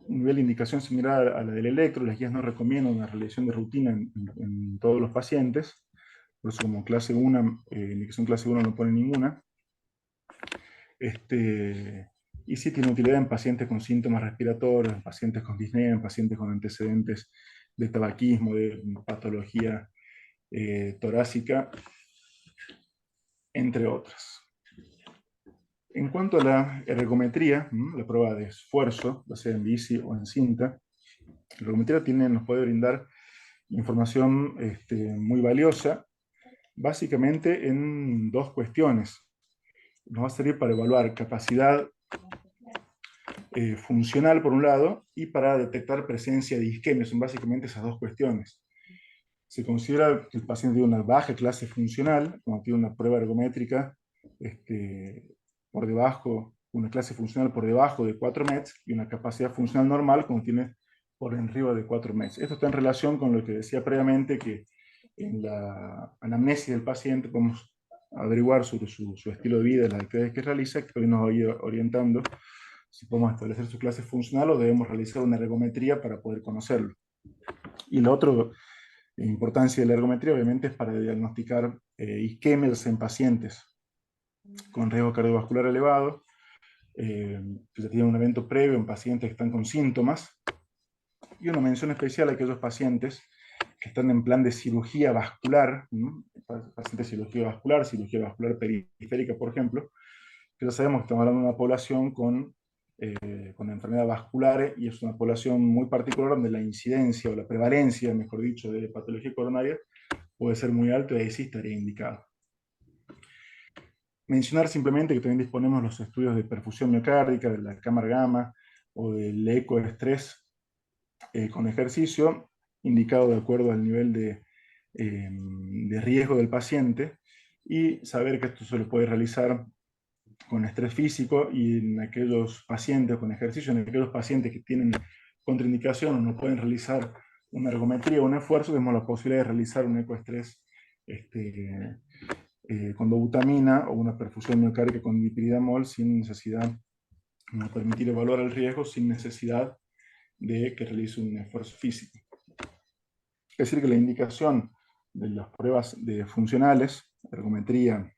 un nivel de indicación similar a la del electro, las guías no recomiendan una realización de rutina en todos los pacientes, por eso como clase 1, indicación clase 1 no pone ninguna. Y sí tiene utilidad en pacientes con síntomas respiratorios, en pacientes con disnea, en pacientes con antecedentes de tabaquismo, de patología torácica, entre otras. En cuanto a la ergometría, la prueba de esfuerzo, ya sea en bici o en cinta, la ergometría nos puede brindar información muy valiosa, básicamente en dos cuestiones. Nos va a servir para evaluar capacidad funcional por un lado y para detectar presencia de isquemia. Son básicamente esas dos cuestiones. Se considera que el paciente tiene una baja clase funcional, cuando tiene una prueba ergométrica por debajo, una clase funcional por debajo de 4 METs y una capacidad funcional normal cuando tiene por arriba de 4 METs. Esto está en relación con lo que decía previamente, que en la anamnesis del paciente podemos averiguar sobre su estilo de vida, las actividades que realiza, que hoy nos va a ir orientando si podemos establecer su clase funcional o debemos realizar una ergometría para poder conocerlo. Y la otra importancia de la ergometría obviamente es para diagnosticar isquemias en pacientes con riesgo cardiovascular elevado, que ya tienen un evento previo en pacientes que están con síntomas, y una mención especial a aquellos pacientes que están en plan de cirugía vascular, pacientes de cirugía vascular periférica, por ejemplo, que ya sabemos que estamos hablando de una población con enfermedades vasculares, y es una población muy particular donde la incidencia o la prevalencia, mejor dicho, de patología coronaria puede ser muy alto, y ahí sí estaría indicado. Mencionar simplemente que también disponemos de los estudios de perfusión miocárdica, de la cámara gamma o del eco de estrés con ejercicio, indicado de acuerdo al nivel de riesgo del paciente, y saber que esto se lo puede realizar con estrés físico, y en aquellos pacientes con ejercicio, en aquellos pacientes que tienen contraindicación o no pueden realizar una ergometría o un esfuerzo, tenemos la posibilidad de realizar un ecoestrés con dobutamina o una perfusión miocárdica con dipiridamol sin necesidad, nos permitir evaluar el riesgo sin necesidad de que realice un esfuerzo físico. Es decir, que la indicación de las pruebas funcionales, ergometría,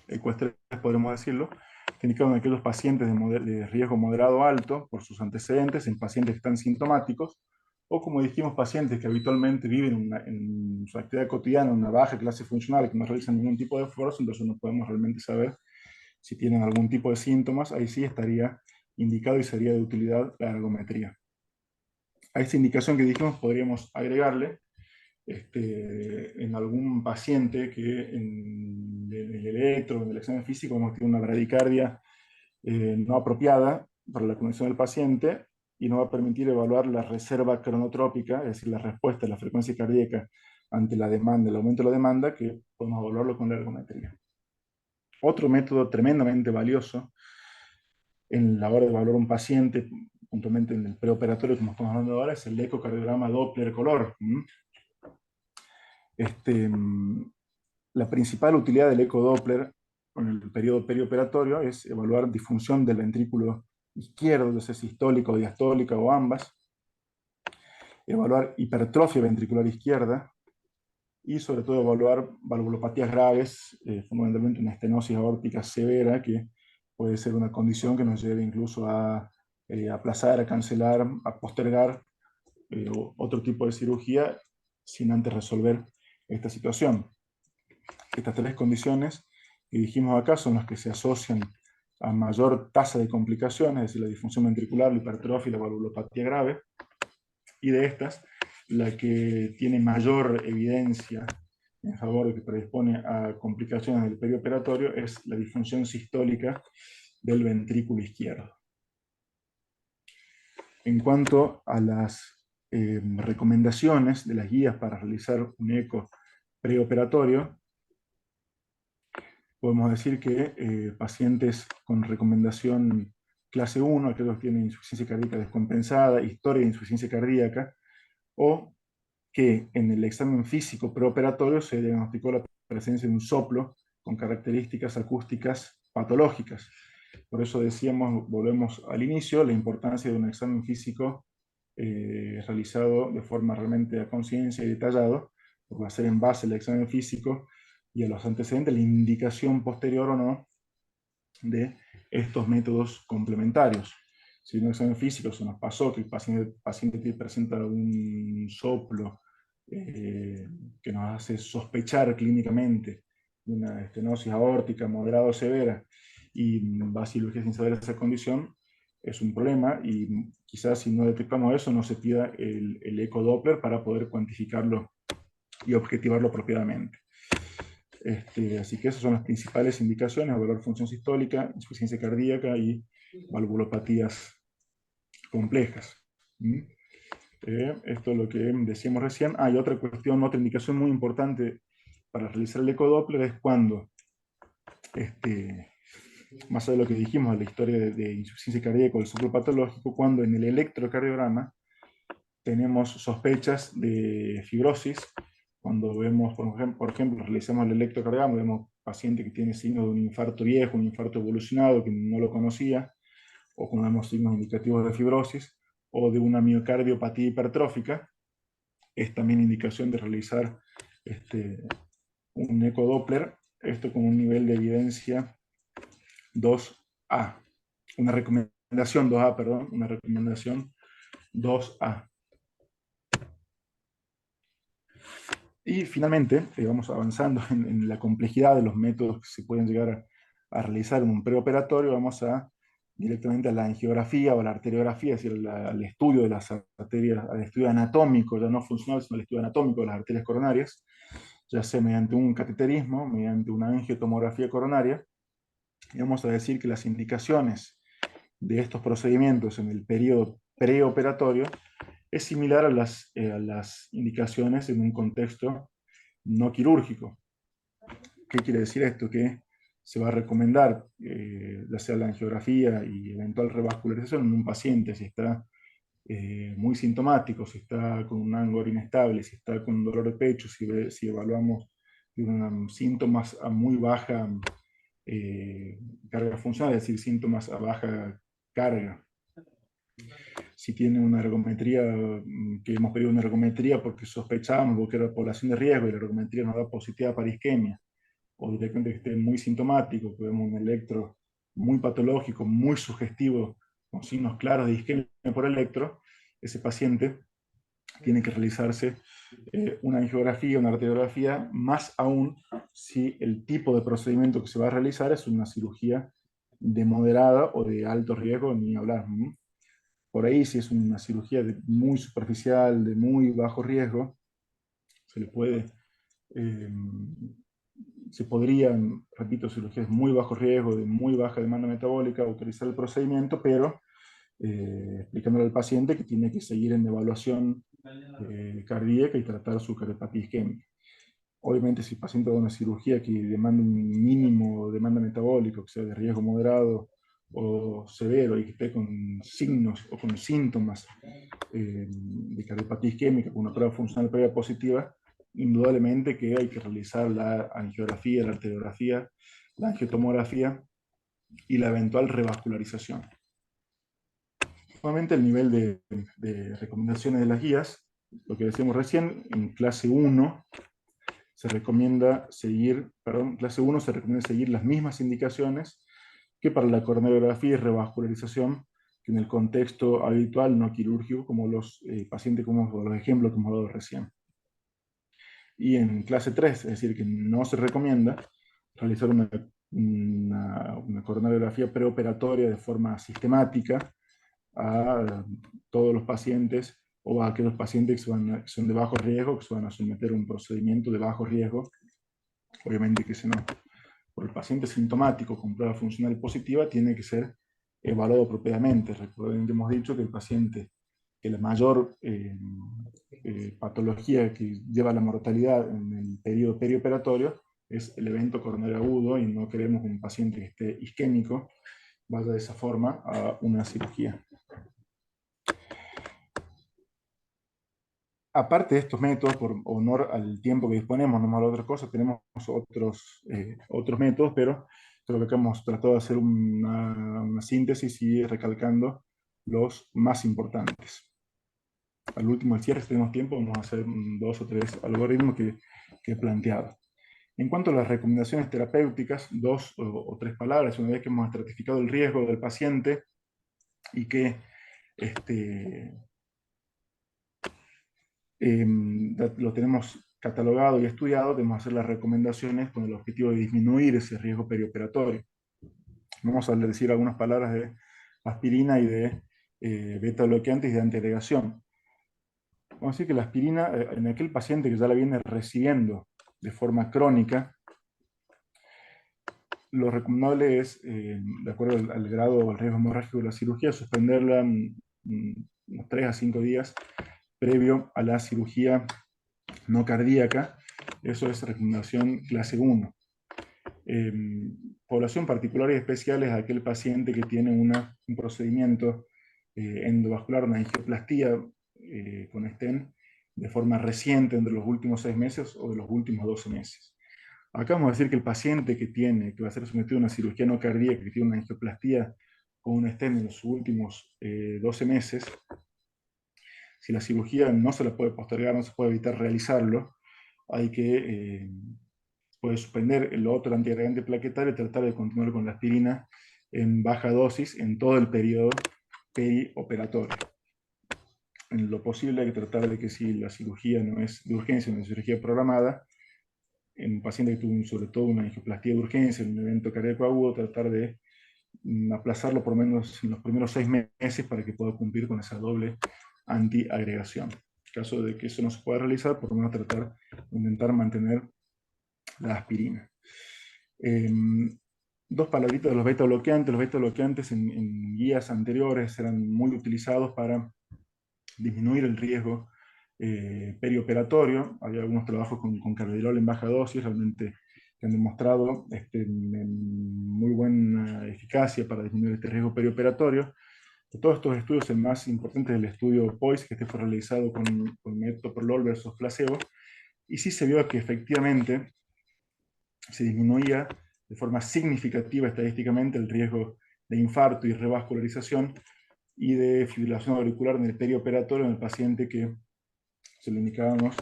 ecoestrés, podremos decirlo, que indican en aquellos pacientes de riesgo moderado alto por sus antecedentes, en pacientes que están sintomáticos, o como dijimos, pacientes que habitualmente viven en su actividad cotidiana en una baja clase funcional, que no realizan ningún tipo de esfuerzo, entonces no podemos realmente saber si tienen algún tipo de síntomas. Ahí sí estaría indicado y sería de utilidad la ergometría. A esta indicación que dijimos podríamos agregarle en algún paciente que en el electro, en el examen físico, hemos tenido una bradicardia no apropiada para la condición del paciente, y no va a permitir evaluar la reserva cronotrópica, es decir, la respuesta de la frecuencia cardíaca ante la demanda, el aumento de la demanda, que podemos evaluarlo con la ergometría. Otro método tremendamente valioso en la hora de evaluar un paciente, puntualmente en el preoperatorio, como estamos hablando ahora, es el ecocardiograma Doppler color. La principal utilidad del ecodoppler en el periodo perioperatorio es evaluar disfunción del ventrículo izquierdo, ya sea sistólica o diastólica o ambas, evaluar hipertrofia ventricular izquierda, y sobre todo evaluar valvulopatías graves, fundamentalmente una estenosis aórtica severa, que puede ser una condición que nos lleve incluso a aplazar, a cancelar, a postergar otro tipo de cirugía sin antes resolver esta situación. Estas tres condiciones que dijimos acá son las que se asocian a mayor tasa de complicaciones, es decir, la disfunción ventricular, la hipertrofia y la valvulopatía grave, y de estas, la que tiene mayor evidencia en favor de que predispone a complicaciones del perioperatorio es la disfunción sistólica del ventrículo izquierdo. En cuanto a las recomendaciones de las guías para realizar un eco preoperatorio, podemos decir que pacientes con recomendación clase 1, aquellos que tienen insuficiencia cardíaca descompensada, historia de insuficiencia cardíaca, o que en el examen físico preoperatorio se diagnosticó la presencia de un soplo con características acústicas patológicas. Por eso decíamos, volvemos al inicio, la importancia de un examen físico realizado de forma realmente a conciencia y detallado, porque va a ser en base al examen físico y a los antecedentes la indicación posterior o no de estos métodos complementarios. Si en un examen físico se nos pasó que el paciente presenta un soplo que nos hace sospechar clínicamente de una estenosis aórtica moderada o severa, y va a cirugía sin saber esa condición, es un problema, y quizás si no detectamos eso no se pida el ecodoppler para poder cuantificarlo y objetivarlo apropiadamente. Así que esas son las principales indicaciones: evaluar función sistólica, insuficiencia cardíaca y valvulopatías complejas. Esto es lo que decíamos recién. Hay otra cuestión, otra indicación muy importante para realizar el ecodoppler es cuando, más allá de lo que dijimos de la historia de insuficiencia cardíaca o el soplo patológico, cuando en el electrocardiograma tenemos sospechas de fibrosis, cuando vemos, por ejemplo, realizamos el electrocardiograma, vemos paciente que tiene signos de un infarto viejo, un infarto evolucionado que no lo conocía, o cuando vemos signos indicativos de fibrosis o de una miocardiopatía hipertrófica, es también indicación de realizar un ecodoppler, esto con un nivel de evidencia 2A, una recomendación 2A, perdón, una recomendación 2A. Y finalmente, vamos avanzando en la complejidad de los métodos que se pueden llegar a realizar en un preoperatorio, vamos directamente a la angiografía o a la arteriografía, es decir, al estudio de las arterias, al estudio anatómico, ya no funcional, sino al estudio anatómico de las arterias coronarias, ya sea mediante un cateterismo, mediante una angiotomografía coronaria, y vamos a decir que las indicaciones de estos procedimientos en el periodo preoperatorio es similar a las indicaciones en un contexto no quirúrgico. ¿Qué quiere decir esto? Que se va a recomendar, ya sea la angiografía y eventual revascularización en un paciente si está muy sintomático, si está con un ángulo inestable, si está con un dolor de pecho, si evaluamos síntomas a muy baja carga funcional, es decir, síntomas a baja carga. Si tiene una ergometría, que hemos pedido una ergometría porque sospechábamos que era población de riesgo y la ergometría nos da positiva para isquemia, o directamente que esté muy sintomático, que vemos un electro muy patológico, muy sugestivo, con signos claros de isquemia por electro, ese paciente tiene que realizarse una angiografía, una arteriografía, más aún si el tipo de procedimiento que se va a realizar es una cirugía de moderada o de alto riesgo, ni hablar. Por ahí, si es una cirugía muy superficial, de muy bajo riesgo, se le puede, eh, se podrían, repito, cirugías de muy bajo riesgo, de muy baja demanda metabólica, utilizar el procedimiento, pero explicándole al paciente que tiene que seguir en evaluación cardíaca y tratar su cardiopatía isquémica. Obviamente, si el paciente va a una cirugía que demanda un mínimo demanda metabólica, que sea de riesgo moderado o severo y que esté con signos o con síntomas de cardiopatía isquémica con una prueba funcional previa positiva, indudablemente que hay que realizar la angiografía, la arteriografía, la angiotomografía y la eventual revascularización. Nuevamente el nivel de recomendaciones de las guías, lo que decíamos recién, en clase 1 se recomienda seguir, perdón, clase 1 se recomienda seguir las mismas indicaciones que para la coronariografía y revascularización, que en el contexto habitual no quirúrgico, como los pacientes, como los ejemplos que hemos dado recién. Y en clase 3, es decir, que no se recomienda realizar una coronariografía preoperatoria de forma sistemática a todos los pacientes o a aquellos pacientes que son de bajo riesgo, que se van a someter a un procedimiento de bajo riesgo, obviamente que se no. Por el paciente sintomático con prueba funcional positiva tiene que ser evaluado propiamente. Recuerden que hemos dicho que el paciente, que la mayor patología que lleva a la mortalidad en el periodo perioperatorio es el evento coronario agudo y no queremos que un paciente que esté isquémico vaya de esa forma a una cirugía. Aparte de estos métodos, por honor al tiempo que disponemos, no más otra cosa, tenemos otros métodos, pero creo que acá hemos tratado de hacer una síntesis y recalcando los más importantes. Al último, al cierre, si tenemos tiempo, vamos a hacer 2 o 3 algoritmos que he planteado. En cuanto a las recomendaciones terapéuticas, 2 o 3 palabras, una vez que hemos estratificado el riesgo del paciente y que lo tenemos catalogado y estudiado, debemos hacer las recomendaciones con el objetivo de disminuir ese riesgo perioperatorio. Vamos a decir algunas palabras de aspirina y de beta bloqueantes y de antiagregación. Vamos a decir que la aspirina, en aquel paciente que ya la viene recibiendo de forma crónica, lo recomendable es, de acuerdo al grado o al riesgo hemorrágico de la cirugía, suspenderla unos 3 a 5 días previo a la cirugía no cardíaca. Eso es recomendación clase 1. Población particular y especial es aquel paciente que tiene un procedimiento endovascular, una angioplastía con stent de forma reciente, entre los últimos 6 meses o de los últimos 12 meses. Acá vamos a decir que el paciente que va a ser sometido a una cirugía no cardíaca, que tiene una angioplastía con un stent en los últimos 12 meses, si la cirugía no se la puede postergar, no se puede evitar realizarlo, hay que puede suspender el otro antiagregante plaquetario y tratar de continuar con la aspirina en baja dosis en todo el periodo perioperatorio. en lo posible hay que tratar de que si la cirugía no es de urgencia, una cirugía programada, en un paciente que tuvo sobre todo una angioplastía de urgencia, en un evento cardíaco agudo, tratar de aplazarlo por lo menos en los primeros 6 meses para que pueda cumplir con esa doble antiagregación. En caso de que eso no se pueda realizar, por lo menos tratar de intentar mantener la aspirina. Dos palabritas de los beta bloqueantes. Los beta bloqueantes en guías anteriores eran muy utilizados para disminuir el riesgo perioperatorio. Hay algunos trabajos con carvedilol en baja dosis, realmente que han demostrado muy buena eficacia para disminuir este riesgo perioperatorio. De todos estos estudios, el más importante es el estudio POISE, que este fue realizado con metoprolol versus placebo, y sí se vio que efectivamente se disminuía de forma significativa estadísticamente el riesgo de infarto y revascularización y de fibrilación auricular en el perioperatorio en el paciente que se lo indicábamos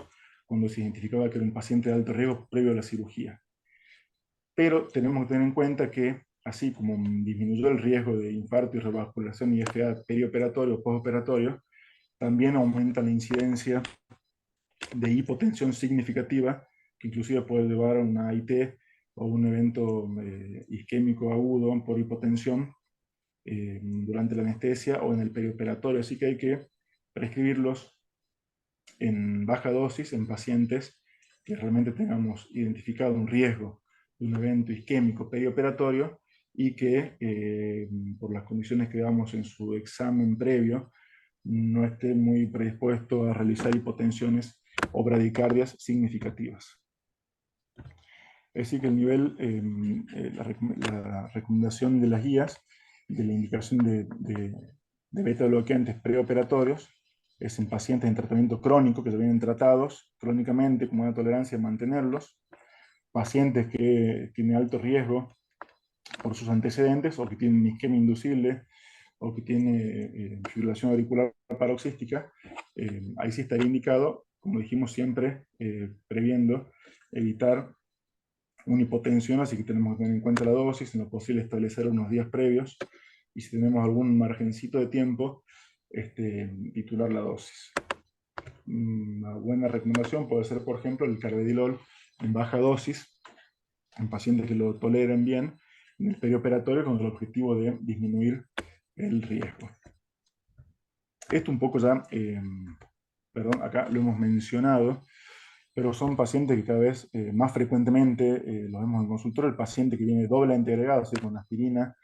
cuando se identificaba que era un paciente de alto riesgo previo a la cirugía. Pero tenemos que tener en cuenta que, así como disminuyó el riesgo de infarto y revascularización y FA perioperatorio o postoperatorio, también aumenta la incidencia de hipotensión significativa, que inclusive puede llevar a una AIT o un evento isquémico agudo por hipotensión durante la anestesia o en el perioperatorio. Así que hay que prescribirlos en baja dosis en pacientes que realmente tengamos identificado un riesgo de un evento isquémico perioperatorio y que por las condiciones que damos en su examen previo no esté muy predispuesto a realizar hipotensiones o bradicardias significativas. Es decir, que el nivel, la recomendación de las guías de la indicación de beta bloqueantes preoperatorios es en pacientes en tratamiento crónico que ya vienen tratados crónicamente con una tolerancia a mantenerlos, pacientes que tienen alto riesgo por sus antecedentes o que tienen isquemia inducible o que tiene fibrilación auricular paroxística, ahí sí estaría indicado, como dijimos siempre, previendo evitar una hipotensión, así que tenemos que tener en cuenta la dosis, en lo posible establecer unos días previos, y si tenemos algún margencito de tiempo, titular la dosis. Una buena recomendación puede ser, por ejemplo, el carvedilol en baja dosis, en pacientes que lo toleren bien, en el perioperatorio con el objetivo de disminuir el riesgo. Esto un poco ya, perdón, acá lo hemos mencionado, pero son pacientes que cada vez más frecuentemente los vemos en el consultorio, el paciente que viene doble antiagregado, así, con aspirina,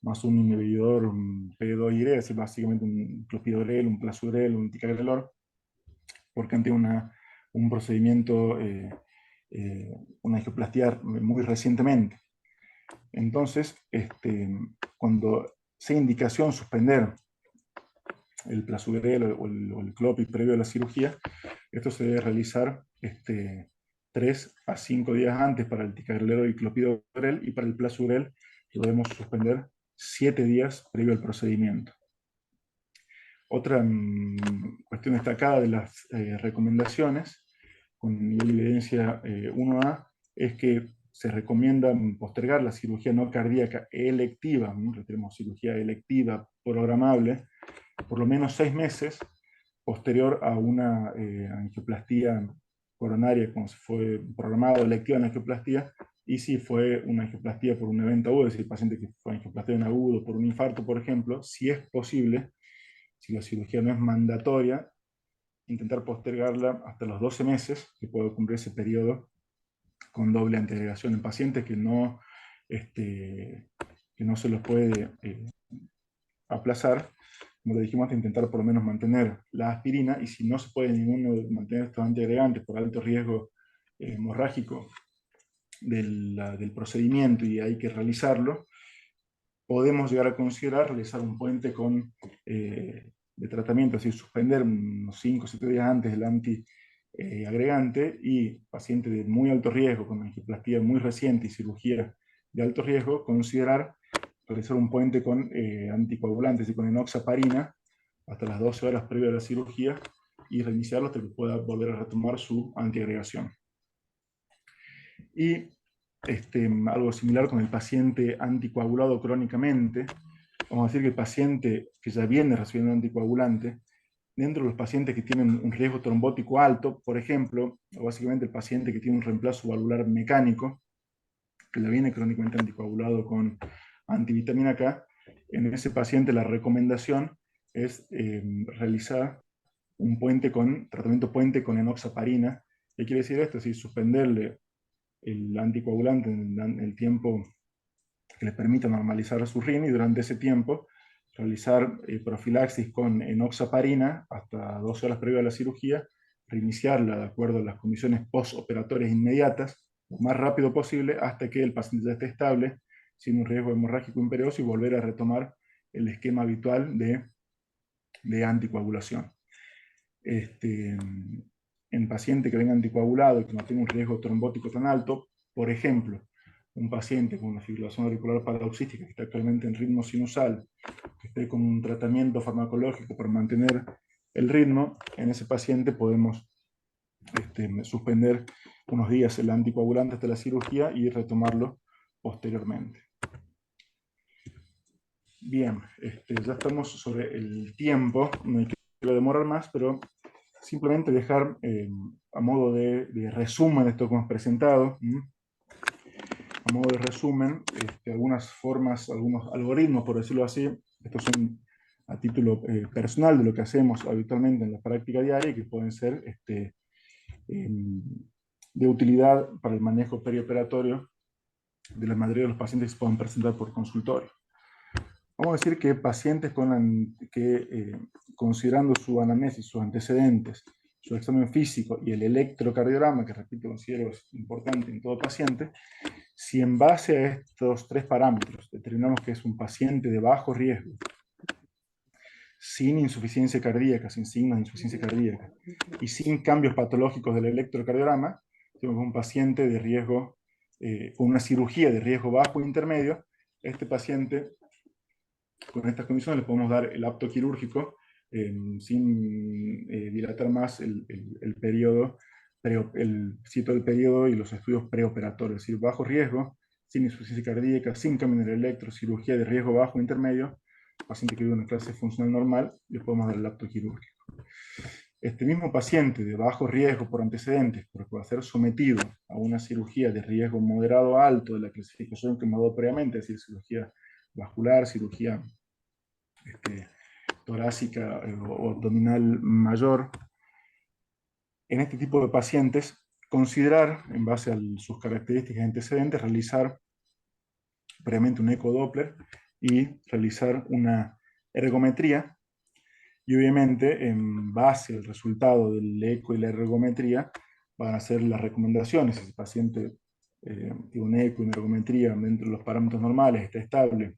más un inhibidor P2Y, es decir, básicamente un clopidogrel, un plasugrel, un ticagrelor, porque han tenido un procedimiento, una angioplastía muy recientemente. Entonces, cuando sea indicación suspender el plasugrel o el clopi previo a la cirugía, esto se debe realizar 3 a 5 días antes para el ticagrelor y clopidogrel, y para el plasugrel lo debemos suspender 7 días previo al procedimiento. Otra cuestión destacada de las recomendaciones con nivel de evidencia 1A es que se recomienda postergar la cirugía no cardíaca electiva, tenemos cirugía electiva programable, por lo menos 6 meses posterior a una angioplastía coronaria, como si fue programada electiva en angioplastía, y si fue una angioplastía por un evento agudo, es decir, el paciente que fue angioplastía en agudo por un infarto, por ejemplo, si es posible, si la cirugía no es mandatoria, intentar postergarla hasta los 12 meses, que puede cumplir ese periodo con doble antiagregación en pacientes que no se los puede aplazar. Como le dijimos, intentar por lo menos mantener la aspirina, y si no se puede ninguno mantener estos antiagregantes por alto riesgo hemorrágico del procedimiento y hay que realizarlo, podemos llegar a considerar realizar un puente de tratamiento, es decir, suspender unos 5 o 7 días antes el antiagregante, y paciente de muy alto riesgo con angioplastía muy reciente y cirugía de alto riesgo, considerar realizar un puente con anticoagulantes y con enoxaparina hasta las 12 horas previas a la cirugía y reiniciarlo hasta que pueda volver a retomar su antiagregación. Y algo similar con el paciente anticoagulado crónicamente. Vamos a decir que el paciente que ya viene recibiendo anticoagulante dentro de los pacientes que tienen un riesgo trombótico alto, por ejemplo, o básicamente el paciente que tiene un reemplazo valvular mecánico, que le viene crónicamente anticoagulado con antivitamina K, en ese paciente la recomendación es realizar un tratamiento puente con enoxaparina. ¿Qué quiere decir esto? Es decir, suspenderle el anticoagulante en el tiempo que le permita normalizar su RIN, y durante ese tiempo realizar profilaxis con enoxaparina hasta 12 horas previo a la cirugía, reiniciarla de acuerdo a las condiciones postoperatorias inmediatas, lo más rápido posible, hasta que el paciente ya esté estable, sin un riesgo hemorrágico imperioso, y volver a retomar el esquema habitual de anticoagulación. En paciente que venga anticoagulado y que no tenga un riesgo trombótico tan alto, por ejemplo, un paciente con una fibrilación auricular paroxística que está actualmente en ritmo sinusal, que esté con un tratamiento farmacológico para mantener el ritmo, en ese paciente podemos suspender unos días el anticoagulante hasta la cirugía y retomarlo posteriormente. Bien, ya estamos sobre el tiempo, no hay que demorar más, pero simplemente dejar a modo de resumen esto que hemos presentado, a modo de resumen, algunas formas, algunos algoritmos, por decirlo así. Estos son a título personal de lo que hacemos habitualmente en la práctica diaria, y que pueden ser de utilidad para el manejo perioperatorio de la mayoría de los pacientes que se puedan presentar por consultorio. Vamos a decir que pacientes considerando su anamnesis, sus antecedentes, su examen físico y el electrocardiograma, que repito, considero es importante en todo paciente, si en base a estos tres parámetros determinamos que es un paciente de bajo riesgo, sin insuficiencia cardíaca, sin signos de insuficiencia cardíaca, y sin cambios patológicos del electrocardiograma, tenemos un paciente de riesgo, con una cirugía de riesgo bajo e intermedio. Este paciente, con estas condiciones, le podemos dar el apto quirúrgico sin dilatar más el periodo, el sitio del periodo y los estudios preoperatorios, es decir, bajo riesgo, sin insuficiencia cardíaca, sin cambio en el electro, cirugía de riesgo bajo intermedio, paciente que vive en una clase funcional normal, le podemos dar el apto quirúrgico. Este mismo paciente de bajo riesgo por antecedentes, porque va a ser sometido a una cirugía de riesgo moderado a alto de la clasificación que hemos dado previamente, es decir, cirugía vascular, cirugía torácica o abdominal mayor, en este tipo de pacientes, considerar, en base a sus características antecedentes, realizar previamente un ecodoppler y realizar una ergometría, y obviamente en base al resultado del eco y la ergometría van a ser las recomendaciones. Si el paciente tiene un eco y una ergometría dentro de los parámetros normales, está estable,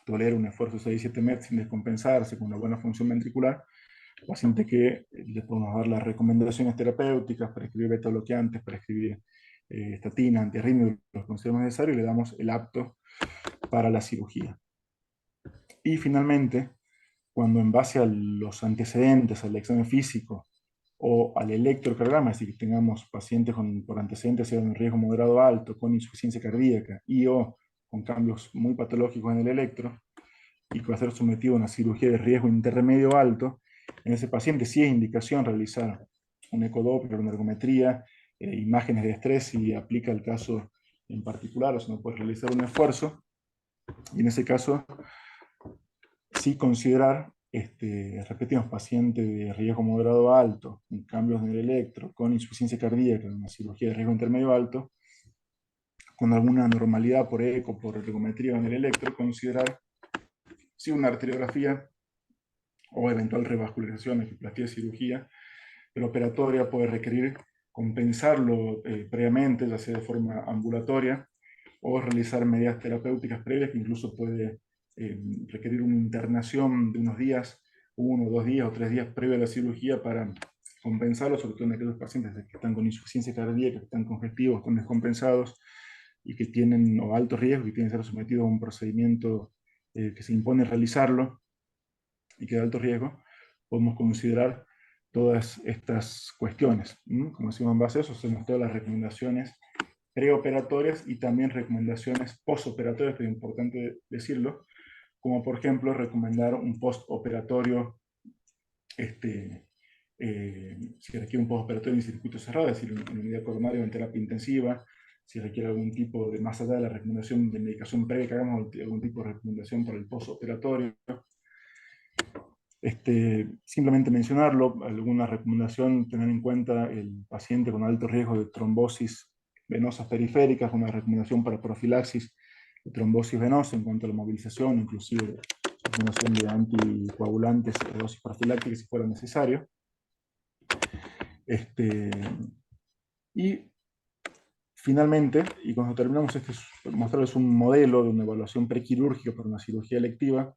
tolera un esfuerzo de 6-7 metros sin descompensarse, con una buena función ventricular, paciente que le podemos dar las recomendaciones terapéuticas, prescribir beta bloqueantes, prescribir estatina, antiarrítmicos, lo consideramos necesario, y le damos el apto para la cirugía. Y finalmente, cuando en base a los antecedentes, al examen físico o al electrocardiograma, es decir, que tengamos pacientes por antecedentes de un riesgo moderado alto, con insuficiencia cardíaca y o con cambios muy patológicos en el electro, y que va a ser sometido a una cirugía de riesgo intermedio alto, en ese paciente sí es indicación realizar un ecodoppler, una ergometría, imágenes de estrés si aplica el caso en particular, o si no puede realizar un esfuerzo, y en ese caso sí considerar, repetimos, paciente de riesgo moderado alto, con cambios en el electro, con insuficiencia cardíaca, una cirugía de riesgo intermedio alto, con alguna anormalidad por eco, por ergometría en el electro, considerar si una arteriografía o eventual revascularización, angioplastia, cirugía, pero operatoria puede requerir compensarlo previamente, ya sea de forma ambulatoria, o realizar medidas terapéuticas previas, que incluso puede requerir una internación de unos días, 1, 2 días o 3 días previo a la cirugía, para compensarlo, sobre todo en aquellos pacientes que están con insuficiencia cardíaca, que están congestivos, están descompensados y que tienen o alto riesgo y tienen que ser sometidos a un procedimiento que se impone realizarlo y que de alto riesgo. Podemos considerar todas estas cuestiones. Como decimos, en base a eso hacemos todas las recomendaciones preoperatorias y también recomendaciones postoperatorias, que es importante decirlo, como por ejemplo recomendar un postoperatorio si requiere un postoperatorio en circuito cerrado, es decir, en unidad coronaria o en terapia intensiva, si requiere algún tipo de, más allá de la recomendación de medicación previa, que hagamos algún tipo de recomendación para el postoperatorio. Simplemente mencionarlo, alguna recomendación, tener en cuenta el paciente con alto riesgo de trombosis venosas periféricas, una recomendación para profilaxis de trombosis venosa en cuanto a la movilización, inclusive recomendación de anticoagulantes o dosis profilácticas si fuera necesario. Y finalmente, y cuando terminamos, es mostrarles un modelo de una evaluación prequirúrgica para una cirugía electiva.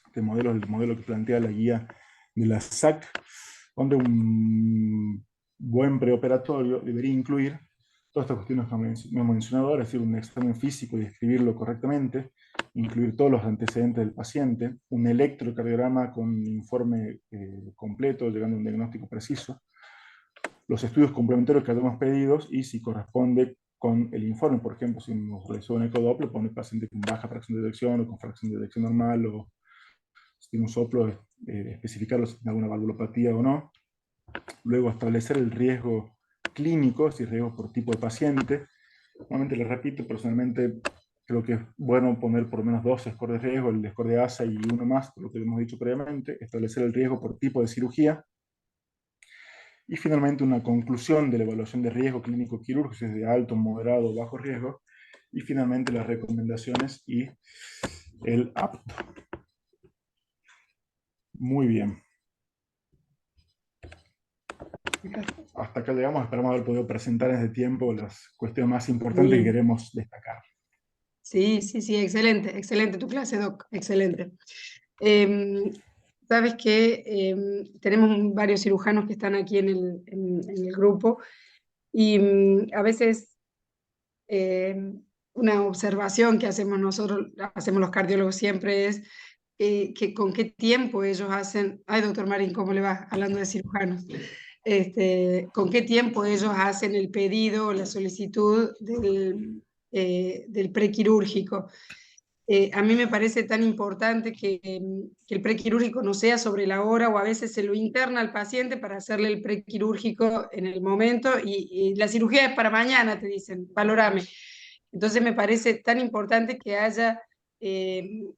Este modelo es el modelo que plantea la guía de la SAC, donde un buen preoperatorio debería incluir todas estas cuestiones que me he mencionado ahora, es decir, un examen físico y describirlo correctamente, incluir todos los antecedentes del paciente, un electrocardiograma con informe completo, llegando a un diagnóstico preciso, los estudios complementarios que hayamos pedido y si corresponde con el informe. Por ejemplo, si nos realizó un ecodoppler, pone paciente con baja fracción de eyección o con fracción de eyección normal, o si tiene un soplo, especificarlo si tiene alguna valvulopatía o no. Luego, establecer el riesgo clínico, si riesgo por tipo de paciente. Nuevamente les repito, personalmente creo que es bueno poner por lo menos 2 scores de riesgo, el score de ASA y uno más, por lo que hemos dicho previamente. Establecer el riesgo por tipo de cirugía. Y finalmente una conclusión de la evaluación de riesgo clínico quirúrgico, si es de alto, moderado o bajo riesgo. Y finalmente las recomendaciones y el apto. Muy bien. Hasta acá llegamos, esperamos haber podido presentar en este tiempo las cuestiones más importantes que Sí, queremos destacar. sí, sí, sí, excelente, excelente tu clase, Doc, excelente. Em, sabes que tenemos varios cirujanos que están aquí en el grupo y a veces una observación que hacemos nosotros, hacemos los cardiólogos siempre es que con qué tiempo ellos hacen, ay doctor Marín, ¿cómo le va? Hablando de cirujanos, con qué tiempo ellos hacen el pedido o la solicitud del prequirúrgico. A mí me parece tan importante que el prequirúrgico no sea sobre la hora o a veces se lo interna al paciente para hacerle el prequirúrgico en el momento y la cirugía es para mañana, te dicen, valorame. Entonces me parece tan importante que haya, que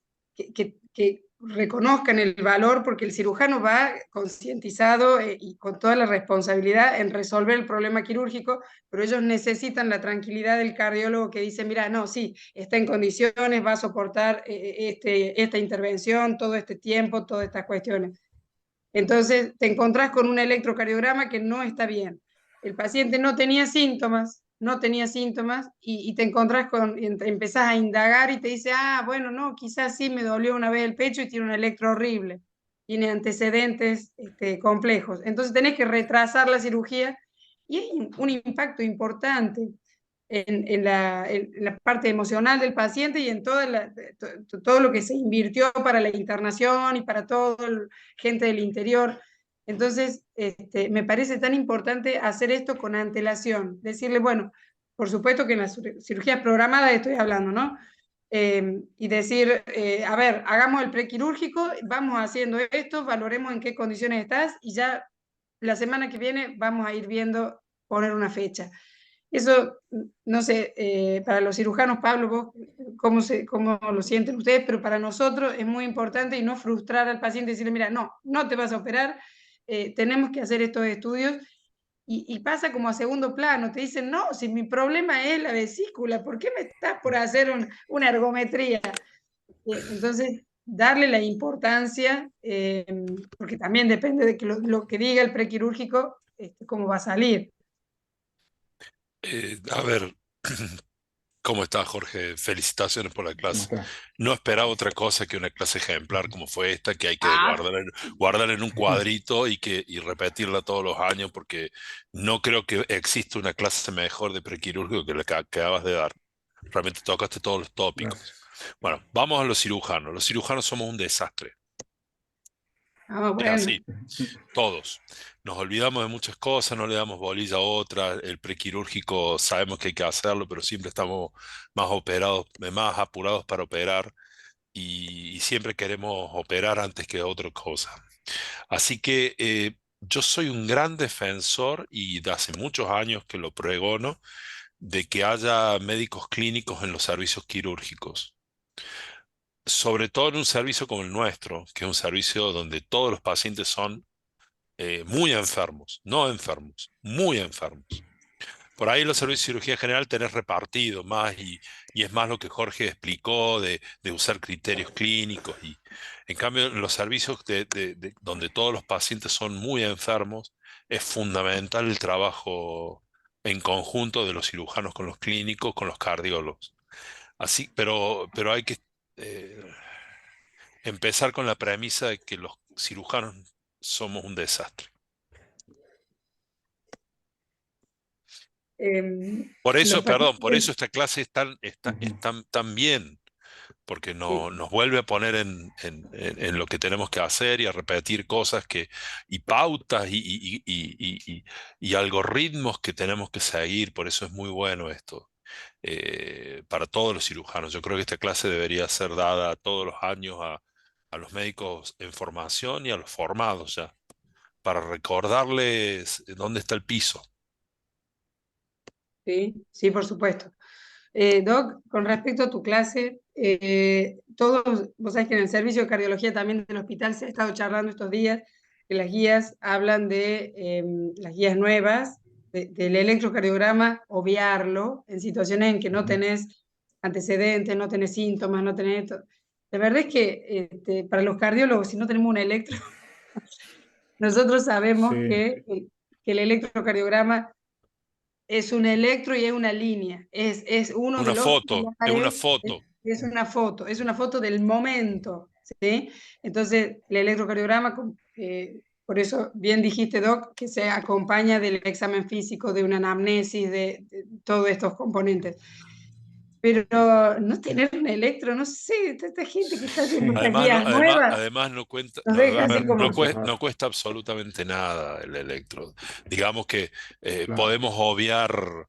reconozcan el valor porque el cirujano va concientizado y con toda la responsabilidad en resolver el problema quirúrgico, pero ellos necesitan la tranquilidad del cardiólogo que dice, mira, no, sí, está en condiciones, va a soportar esta intervención, todo este tiempo, todas estas cuestiones. Entonces te encontrás con un electrocardiograma que no está bien. El paciente no tenía síntomas, no tenía síntomas y te encontrás con, empezás a indagar y te dice, ah, bueno, no, quizás sí me dolió una vez el pecho y tiene un electro horrible, tiene antecedentes complejos. Entonces tenés que retrasar la cirugía y hay un impacto importante en la parte emocional del paciente y en todo lo que se invirtió para la internación y para todo gente del interior. Entonces, me parece tan importante hacer esto con antelación, decirle, bueno, por supuesto que en las cirugías programadas estoy hablando, ¿no? Y decir, a ver, hagamos el prequirúrgico, vamos haciendo esto, valoremos en qué condiciones estás y ya la semana que viene vamos a ir viendo, poner una fecha. Eso, no sé, para los cirujanos, Pablo, vos, cómo lo sienten ustedes, pero para nosotros es muy importante y no frustrar al paciente y decirle, mira, no, no te vas a operar, tenemos que hacer estos estudios y pasa como a segundo plano, te dicen, no, si mi problema es la vesícula, ¿por qué me estás por hacer una ergometría? Entonces, darle la importancia, porque también depende de que lo que diga el prequirúrgico, cómo va a salir. A ver, ¿cómo estás, Jorge? Felicitaciones por la ¿Cómo clase. está? No esperaba otra cosa que una clase ejemplar como fue esta, que hay que Ah, guardar en un cuadrito y repetirla todos los años, porque no creo que exista una clase mejor de prequirúrgico que la que acabas de dar. Realmente tocaste todos los tópicos. Gracias. Bueno, vamos a los cirujanos. Los cirujanos somos un desastre. ah, Es bueno. así. Todos. Nos olvidamos de muchas cosas, no le damos bolilla a otras. El prequirúrgico sabemos que hay que hacerlo, pero siempre estamos más operados, más apurados para operar y siempre queremos operar antes que otra cosa. Así que yo soy un gran defensor y de hace muchos años que lo pregono de que haya médicos clínicos en los servicios quirúrgicos, sobre todo en un servicio como el nuestro, que es un servicio donde todos los pacientes son muy enfermos, no enfermos, muy enfermos. Por ahí en los servicios de cirugía general tenés repartido más y es más lo que Jorge explicó de usar criterios clínicos. Y en cambio, en los servicios donde todos los pacientes son muy enfermos, es fundamental el trabajo en conjunto de los cirujanos con los clínicos, con los cardiólogos. Así, pero hay que eh, empezar con la premisa de que los cirujanos somos un desastre. Por Los eso, perdón, por pacientes, eso esta clase Ujú. tan bien, porque sí, nos vuelve a poner en lo que tenemos que hacer y a repetir cosas y pautas y algoritmos que tenemos que seguir. Por eso es muy bueno esto, para todos los cirujanos. Yo creo que esta clase debería ser dada todos los años a los médicos en formación y a los formados ya, para recordarles dónde está el piso. sí, sí, por supuesto. Doc, con respecto a tu clase, todos, vos sabés que en el servicio de cardiología también del hospital se ha estado charlando estos días, que las guías hablan de las guías nuevas, del electrocardiograma, obviarlo en situaciones en que no Ujú. tenés antecedentes, no tenés síntomas, no tenés esto. La verdad es que para los cardiólogos, si no tenemos un electro, nosotros sabemos Sí, que el electrocardiograma es un electro y es una línea, es uno de Una los foto, es una pilares, foto. es una foto del momento, ¿sí? Entonces, el electrocardiograma, por eso bien dijiste, Doc, que se acompaña del examen físico, de una anamnesis, de todos estos componentes. Pero no tener un electro, no sé, esta gente que está haciendo sí, estas guías nuevas, Además no cuenta, nos a deja es así un como, paso no raro, cuesta absolutamente nada el electro. Digamos que claro. podemos obviar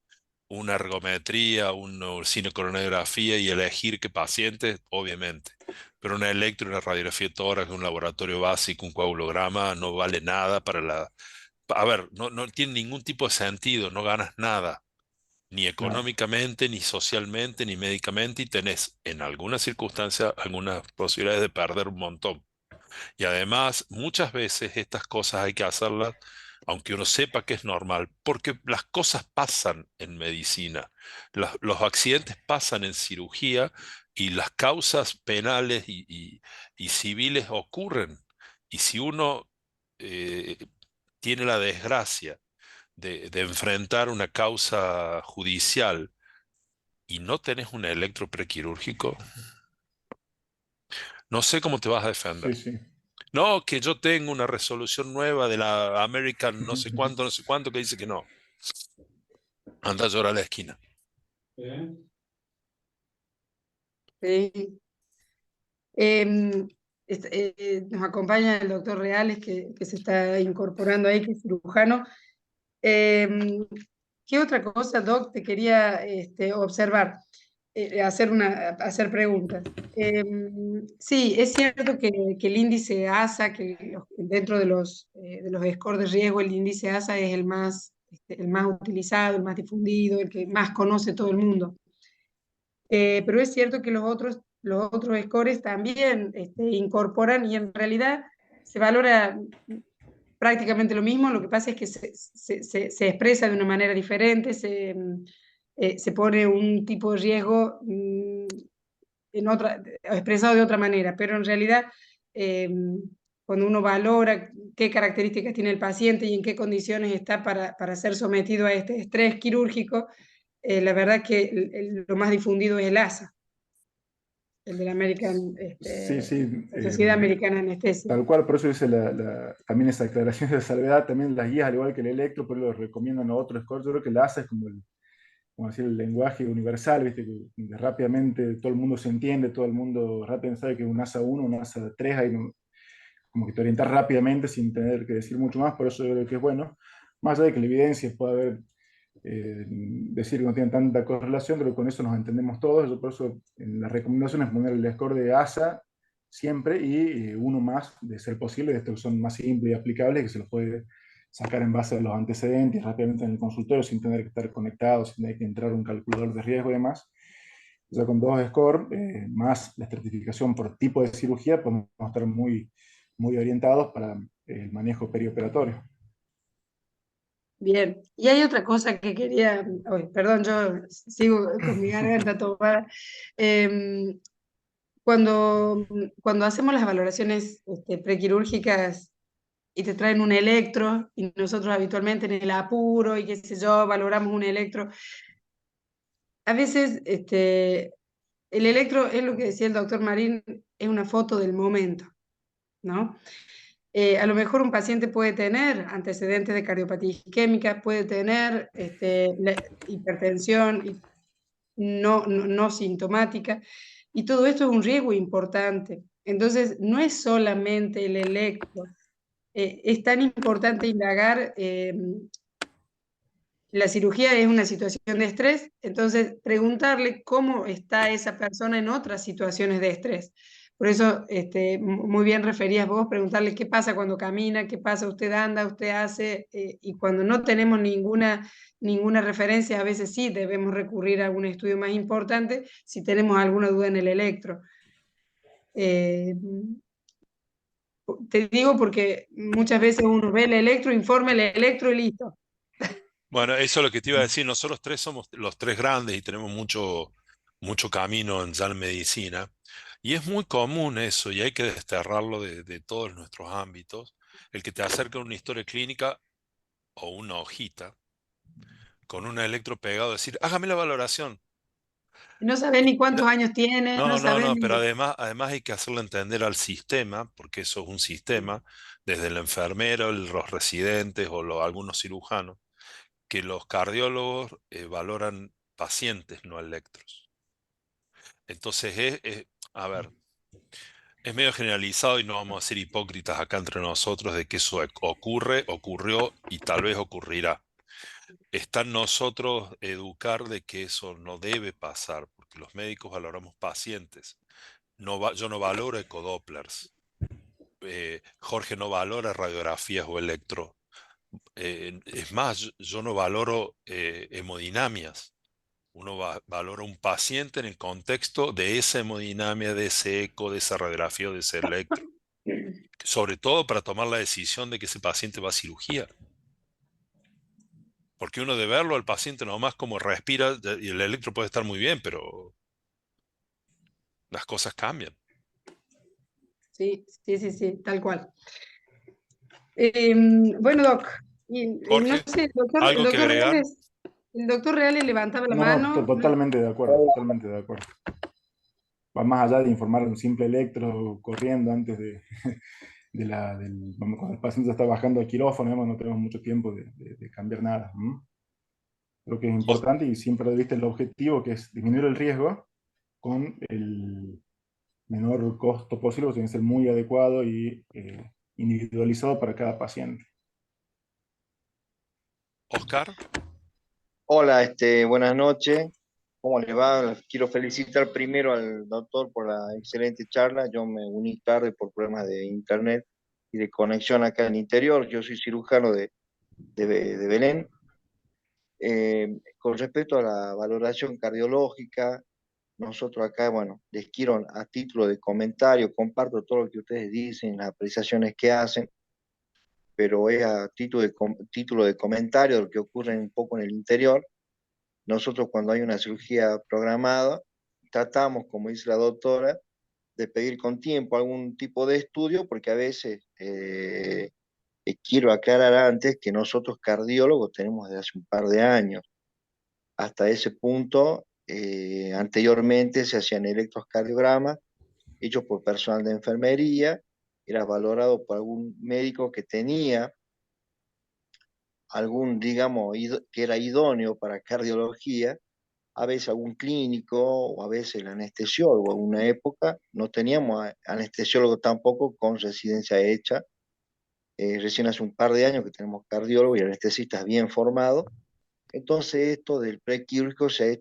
una ergometría, una cinecoronografía y elegir qué paciente, obviamente. Pero una electro, una radiografía de tórax, un laboratorio básico, un coagulograma, no vale nada para la... A ver, no tiene ningún tipo de sentido, no ganas nada ni Claro. económicamente, ni socialmente, ni médicamente, y tenés en algunas circunstancias algunas posibilidades de perder un montón. Y además, muchas veces estas cosas hay que hacerlas, aunque uno sepa que es normal, porque las cosas pasan en medicina, los accidentes pasan en cirugía y las causas penales y civiles ocurren. Y si uno eh, tiene la desgracia de enfrentar una causa judicial y no tenés un electro prequirúrgico, no sé cómo te vas a defender. Sí, sí. No, que yo tengo una resolución nueva de la American no sé cuánto, que dice que no. Anda a llorar a la esquina. sí. Nos acompaña el doctor Reales, que se está incorporando ahí, que es cirujano. Em, ¿Qué otra cosa, Doc, te quería observar? Hacer preguntas. Sí, es cierto que el índice ASA, dentro de los scores de riesgo, el índice ASA es el más utilizado, el más difundido, el que más conoce todo el mundo. Pero es cierto que los otros scores también incorporan y en realidad se valora prácticamente lo mismo, lo que pasa es que se expresa de una manera diferente, se pone un tipo de riesgo expresado de otra manera, pero en realidad eh, cuando uno valora qué características tiene el paciente y en qué condiciones está para ser sometido a este estrés quirúrgico, la verdad que lo más difundido es el ASA, el de la Sí, sí. Sociedad Americana de Anestesia. Tal cual, por eso dice también esa aclaración de salvedad, también las guías, al igual que el electro, pero lo recomiendan a otros scores. Yo creo que la ASA es como decir, el lenguaje universal, ¿viste? Que rápidamente todo el mundo se entiende, todo el mundo rápidamente sabe que un ASA 1, un ASA 3, hay como que te orientas rápidamente sin tener que decir mucho más, por eso yo creo que es bueno. Más allá de que la evidencia pueda haber, decir que no tiene tanta correlación, creo que con eso nos entendemos todos. Yo por eso en las recomendaciones poner el score de ASA siempre, y uno más, de ser posible, de estos que son más simples y aplicables, que se los puede sacar en base a los antecedentes rápidamente en el consultorio sin tener que estar conectados, sin tener que entrar a un calculador de riesgo y demás. Ya con 2 scores, más la estratificación por tipo de cirugía, podemos estar muy orientados para el manejo perioperatorio. Bien, y hay otra cosa que quería, perdón, yo sigo con mi garganta tomada. Em, cuando hacemos las valoraciones prequirúrgicas y te traen un electro, y nosotros habitualmente en el apuro y qué sé yo, valoramos un electro, a veces el electro es lo que decía el doctor Marín, es una foto del momento, ¿no? A lo mejor un paciente puede tener antecedentes de cardiopatía isquémica, puede tener hipertensión no sintomática, y todo esto es un riesgo importante. Entonces, no es solamente el electro, es tan importante indagar. La cirugía es una situación de estrés, entonces preguntarle cómo está esa persona en otras situaciones de estrés. Por eso, muy bien referías vos, preguntarle qué pasa cuando camina, qué pasa, usted anda, usted hace, y cuando no tenemos ninguna referencia, a veces sí debemos recurrir a algún estudio más importante si tenemos alguna duda en el electro. Eh, Te digo porque muchas veces uno ve el electro, informa el electro y listo. Bueno, eso es lo que te iba a decir. Nosotros tres somos los tres grandes y tenemos mucho camino en ya en medicina. Y es muy común eso, y hay que desterrarlo de todos nuestros ámbitos. El que te acerca una historia clínica o una hojita con un electro pegado, decir, hágame la valoración. No sabés ni No, cuántos años tiene, no sabés no, pero ni... además hay que hacerle entender al sistema, porque eso es un sistema, desde el enfermero, los residentes o algunos cirujanos, que los cardiólogos valoran pacientes, no electros. Entonces, a ver, es medio generalizado y no vamos a ser hipócritas acá entre nosotros de que eso ocurre, ocurrió y tal vez ocurrirá. Está en nosotros educar de que eso no debe pasar, porque los médicos valoramos pacientes. Yo no valoro ecodopplers. Jorge no valora radiografías o electro. Es más, yo no valoro hemodinamias. Uno valora un paciente en el contexto de esa hemodinamia, de ese eco, de esa radiografía o de ese electro. Sobre todo para tomar la decisión de que ese paciente va a cirugía. Porque uno de verlo al paciente nomás como respira, y el electro puede estar muy bien, pero las cosas cambian. Sí, sí, sí, sí, tal cual. Bueno, Doc, y no Jorge, sé, ¿algo que agregar? El doctor Reales levantaba la No, no, mano. totalmente de acuerdo, totalmente de acuerdo. Va más allá de informar un simple electro corriendo antes cuando el paciente está bajando al quirófano, digamos, no tenemos mucho tiempo de cambiar nada. Creo que es Os- importante y siempre viste el objetivo, que es disminuir el riesgo con el menor costo posible, porque tiene que ser muy adecuado y individualizado para cada paciente. Oscar, Hola, buenas noches. ¿Cómo le va? Quiero felicitar primero al doctor por la excelente charla. Yo me uní tarde por problemas de internet y de conexión acá en el interior. Yo soy cirujano de Belén. Con respecto a la valoración cardiológica, nosotros acá, bueno, les quiero a título de comentario, comparto todo lo que ustedes dicen, las apreciaciones que hacen, pero es a título de comentario lo que ocurre un poco en el interior. Nosotros cuando hay una cirugía programada, tratamos, como dice la doctora, de pedir con tiempo algún tipo de estudio, porque a veces, quiero aclarar antes que nosotros cardiólogos tenemos desde hace un par de años. Hasta ese punto, anteriormente se hacían electrocardiogramas hechos por personal de enfermería, era valorado por algún médico que tenía algún, digamos, que era idóneo para cardiología, a veces algún clínico o a veces el anestesiólogo. En una época no teníamos anestesiólogo tampoco con residencia hecha. Recién hace un par de años que tenemos cardiólogos y anestesistas bien formados. Entonces esto del prequirúrgico se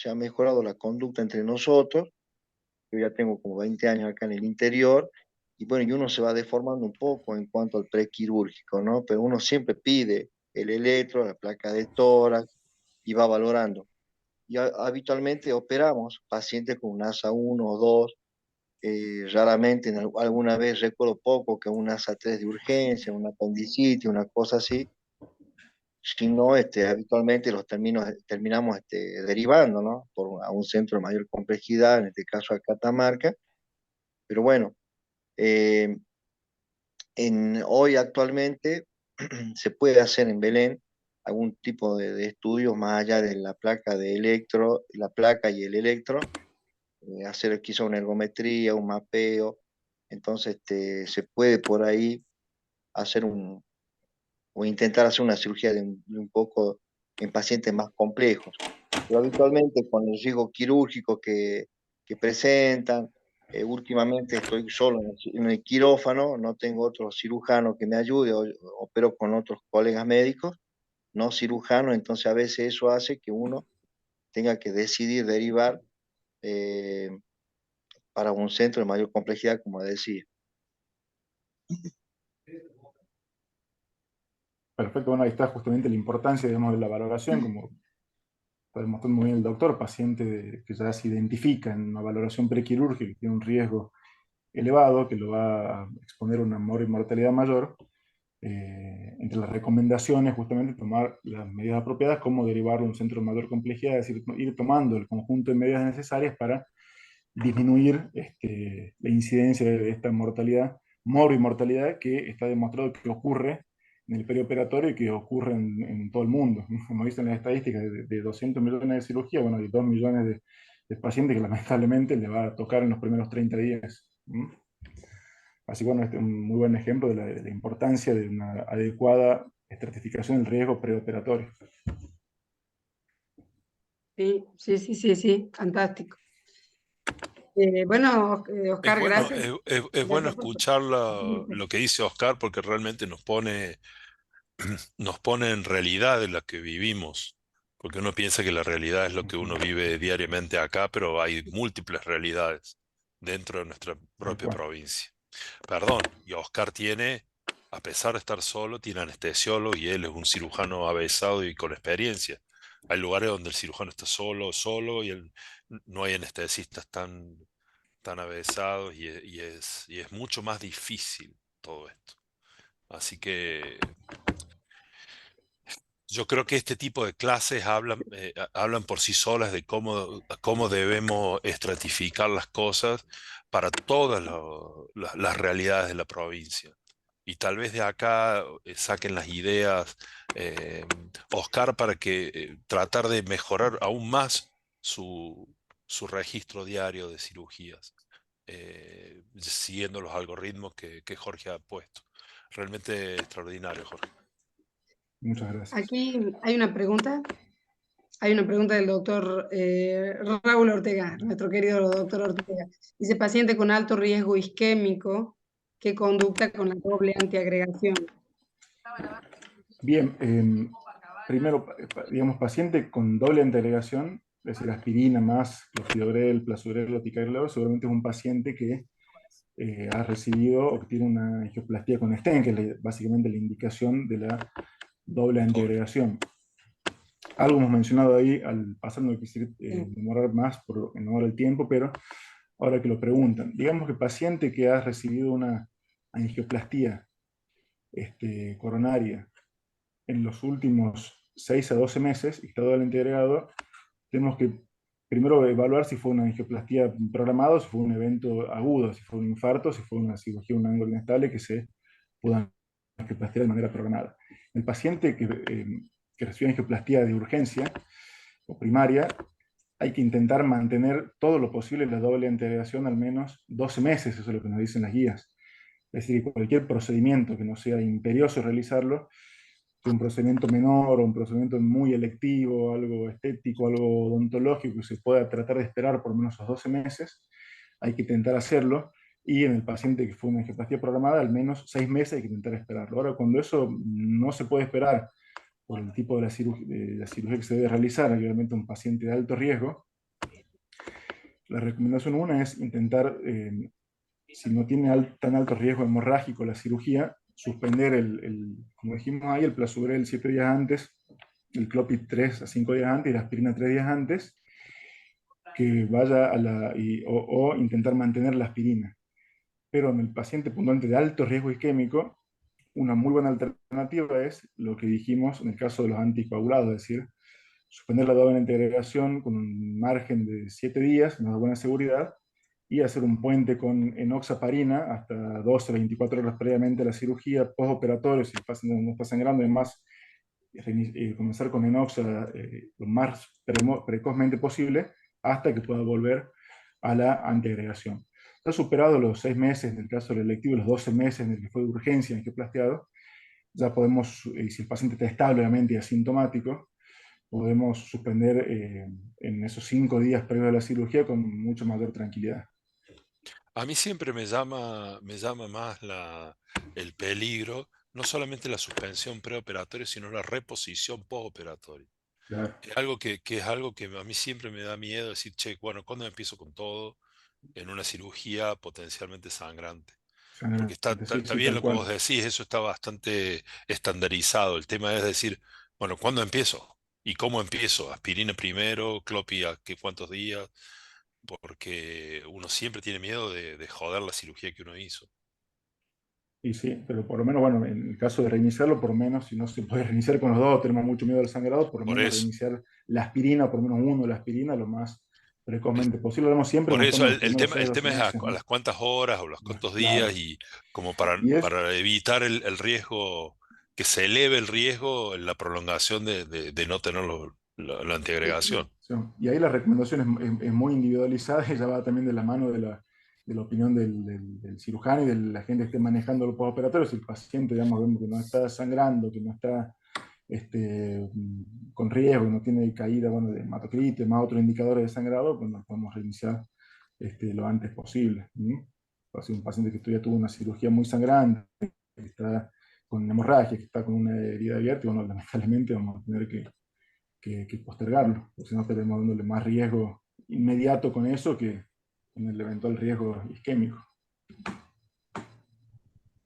ha mejorado la conducta entre nosotros yo ya tengo como 20 años acá en el interior, y bueno, y uno se va deformando un poco en cuanto al prequirúrgico, ¿no? Pero uno siempre pide el electro, la placa de tórax, y va valorando. Y habitualmente operamos pacientes con un ASA 1 o 2, raramente alguna vez recuerdo poco que un ASA 3 de urgencia, una apendicitis, una cosa así, sino habitualmente terminamos derivando, ¿no? A un centro de mayor complejidad, en este caso a Catamarca, pero bueno, eh, hoy actualmente se puede hacer en Belén algún tipo de estudios más allá de la placa de electro, la placa y el electro, hacer quizá una ergometría, un mapeo, entonces se puede por ahí hacer o intentar hacer una cirugía de un poco en pacientes más complejos. Pero habitualmente con el riesgo quirúrgico que presentan, últimamente estoy solo en el quirófano, no tengo otro cirujano que me ayude, opero con otros colegas médicos, no cirujanos, entonces a veces eso hace que uno tenga que decidir derivar eh, para un centro de mayor complejidad, como decía. Perfecto, bueno, ahí está justamente la importancia, digamos, de la valoración, como está demostrando muy bien el doctor, paciente que ya se identifica en una valoración prequirúrgica, que tiene un riesgo elevado, que lo va a exponer a una mortalidad mayor. Entre las recomendaciones, justamente tomar las medidas apropiadas, como derivarlo a un centro de mayor complejidad, es decir, ir tomando el conjunto de medidas necesarias para disminuir la incidencia de esta mortalidad, morbimortalidad, que está demostrado que ocurre en el perioperatorio y que ocurre en todo el mundo. Como dicen las estadísticas, de 200 millones de cirugías, bueno, hay 2 millones de pacientes que lamentablemente le va a tocar en los primeros 30 días. Así que bueno, este es un muy buen ejemplo de la importancia de una adecuada estratificación del riesgo preoperatorio. Sí, sí, sí, sí, sí, fantástico. Bueno, Es Oscar, bueno, gracias. es bueno Gracias por tu escuchar participación. lo que dice Oscar porque realmente nos pone en realidad en la que vivimos. Porque uno piensa que la realidad es lo que uno vive diariamente acá, pero hay múltiples realidades dentro de nuestra Tal propia cual. provincia. Perdón, y Oscar tiene, a pesar de estar solo, tiene anestesiólogo y él es un cirujano avesado y con experiencia. Hay lugares donde el cirujano está solo y no hay anestesistas tan avesados y es mucho más difícil todo esto. Así que yo creo que este tipo de clases hablan por sí solas de cómo debemos estratificar las cosas para todas las realidades de la provincia. Y tal vez de acá saquen las ideas, eh, Oscar, para que tratar de mejorar aún más su registro diario de cirugías, siguiendo los algoritmos que Jorge ha puesto. Realmente extraordinario, Jorge. Muchas gracias. Aquí hay una pregunta. Hay una pregunta del doctor Raúl Ortega, nuestro querido doctor Ortega. Dice, paciente con alto riesgo isquémico, ¿qué conducta con la doble antiagregación? Bien, primero, digamos, paciente con doble antiagregación, es decir, aspirina más clopidogrel, plasugrel o ticagrelor, seguramente es un paciente que ha recibido o que tiene una angioplastia con stent, que es básicamente la indicación de la doble Doble. antiagregación. Algo hemos mencionado ahí, al pasar no quisiera Sí. demorar más en honor al tiempo, pero ahora que lo preguntan, digamos que paciente que ha recibido una angioplastía coronaria en los últimos 6 a 12 meses y está doblemente agregado, tenemos que primero evaluar si fue una angioplastía programada, si fue un evento agudo, si fue un infarto, si fue una cirugía, un ángulo inestable que se pueda angioplastía de manera programada. El paciente que recibe angioplastía de urgencia o primaria, hay que intentar mantener todo lo posible la doble integración al menos 12 meses, eso es lo que nos dicen las guías. Es decir, que cualquier procedimiento que no sea imperioso realizarlo, que un procedimiento menor o un procedimiento muy electivo, algo estético, algo odontológico, que se pueda tratar de esperar por lo menos esos 12 meses, hay que intentar hacerlo. Y en el paciente que fue una angioplastia programada, al menos 6 meses hay que intentar esperarlo. Ahora, cuando eso no se puede esperar por el tipo de la cirugía que se debe realizar, obviamente un paciente de alto riesgo, La recomendación una es intentar, si no tiene tan alto riesgo hemorrágico la cirugía, suspender como dijimos ahí, el Plasugrel 7 días antes, el Clopid 3 a 5 días antes y la aspirina 3 días antes, que vaya o intentar mantener la aspirina. Pero en el paciente puntualmente de alto riesgo isquémico, una muy buena alternativa es lo que dijimos en el caso de los anticoagulados, es decir, suspender la doble integración con un margen de 7 días, una buena seguridad, y hacer un puente con enoxaparina hasta 12 24 horas previamente a la cirugía, postoperatorio, si el paciente no está sangrando, además comenzar con enoxa lo más precozmente posible hasta que pueda volver a la antiagregación. Está superado los 6 meses en el caso del electivo, los 12 meses en el que fue de urgencia, en el que plasteado, ya podemos, si el paciente está estable obviamente y asintomático, podemos suspender en esos 5 días previos a la cirugía con mucha mayor tranquilidad. A mí siempre me llama más el peligro, no solamente la suspensión preoperatoria, sino la reposición postoperatoria. Claro. Es algo que a mí siempre me da miedo decir, che, bueno, ¿cuándo empiezo con todo en una cirugía potencialmente sangrante? Porque Sí, está sí, bien tal lo que vos cual. decís, eso está bastante estandarizado. El tema es decir, bueno, ¿cuándo empiezo? ¿Y cómo empiezo? ¿Aspirina primero? ¿Clopi a qué cuántos días? Porque uno siempre tiene miedo de joder la cirugía que uno hizo. Y sí, pero por lo menos, bueno, en el caso de reiniciarlo, por lo menos, si no se puede reiniciar con los dos, tenemos mucho miedo al sangrado, por lo Por menos eso. reiniciar la aspirina, por lo menos uno de la aspirina, lo más precozmente posible. Lo haremos siempre Por cuando eso estamos los primeros el 6 o 12 tema es meses, a ¿no? las cuántas horas o los cuántos días Claro. y como Y es, para evitar el riesgo, que se eleve el riesgo en la prolongación de no tener la antiagregación. sí, y ahí la recomendación es muy individualizada, ella va también de la mano de la opinión del cirujano y de la gente que esté manejando los postoperatorios. Si el paciente, digamos, vemos que no está sangrando, que no está con riesgo, que no tiene caída, bueno, de hematocrito, más otros indicadores de sangrado, pues nos podemos reiniciar lo antes posible. Si un paciente que ya tuvo una cirugía muy sangrante, que está con hemorragia, que está con una herida abierta, bueno, lamentablemente vamos a tener que postergarlo, porque si no estaremos dándole más riesgo inmediato con eso que con el eventual riesgo isquémico.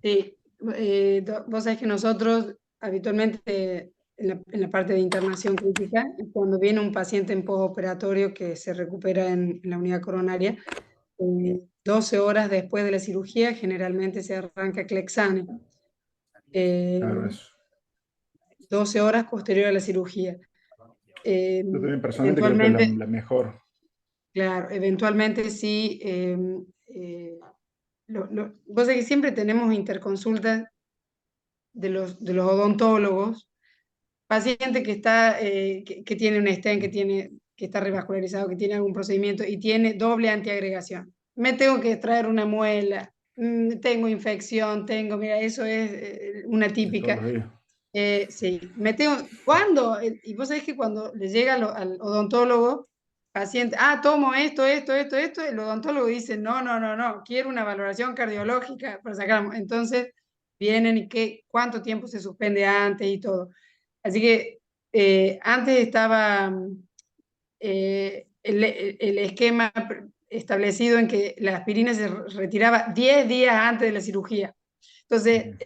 Sí, vos sabés que nosotros habitualmente en la parte de internación crítica, cuando viene un paciente en postoperatorio que se recupera en la unidad coronaria, 12 horas después de la cirugía generalmente se arranca Clexane. Claro, Eh, eso. 12 horas posterior a la cirugía. Yo también personalmente creo que es Eventualmente, la mejor. claro, eventualmente sí. Vos sabés que siempre tenemos interconsultas de los odontólogos, paciente que está, que tiene un stent, que está revascularizado, que tiene algún procedimiento y tiene doble antiagregación. Me tengo que extraer una muela, tengo infección, mira, eso es una De todos típica. los días. Sí, ¿cuándo? Y vos sabés que cuando le llega al odontólogo, paciente, tomo esto, el odontólogo dice, no, no, no, no, quiero una valoración cardiológica para sacar. Entonces vienen y cuánto tiempo se suspende antes y todo. Así que antes estaba el esquema establecido en que la aspirina se retiraba 10 días antes de la cirugía. Entonces,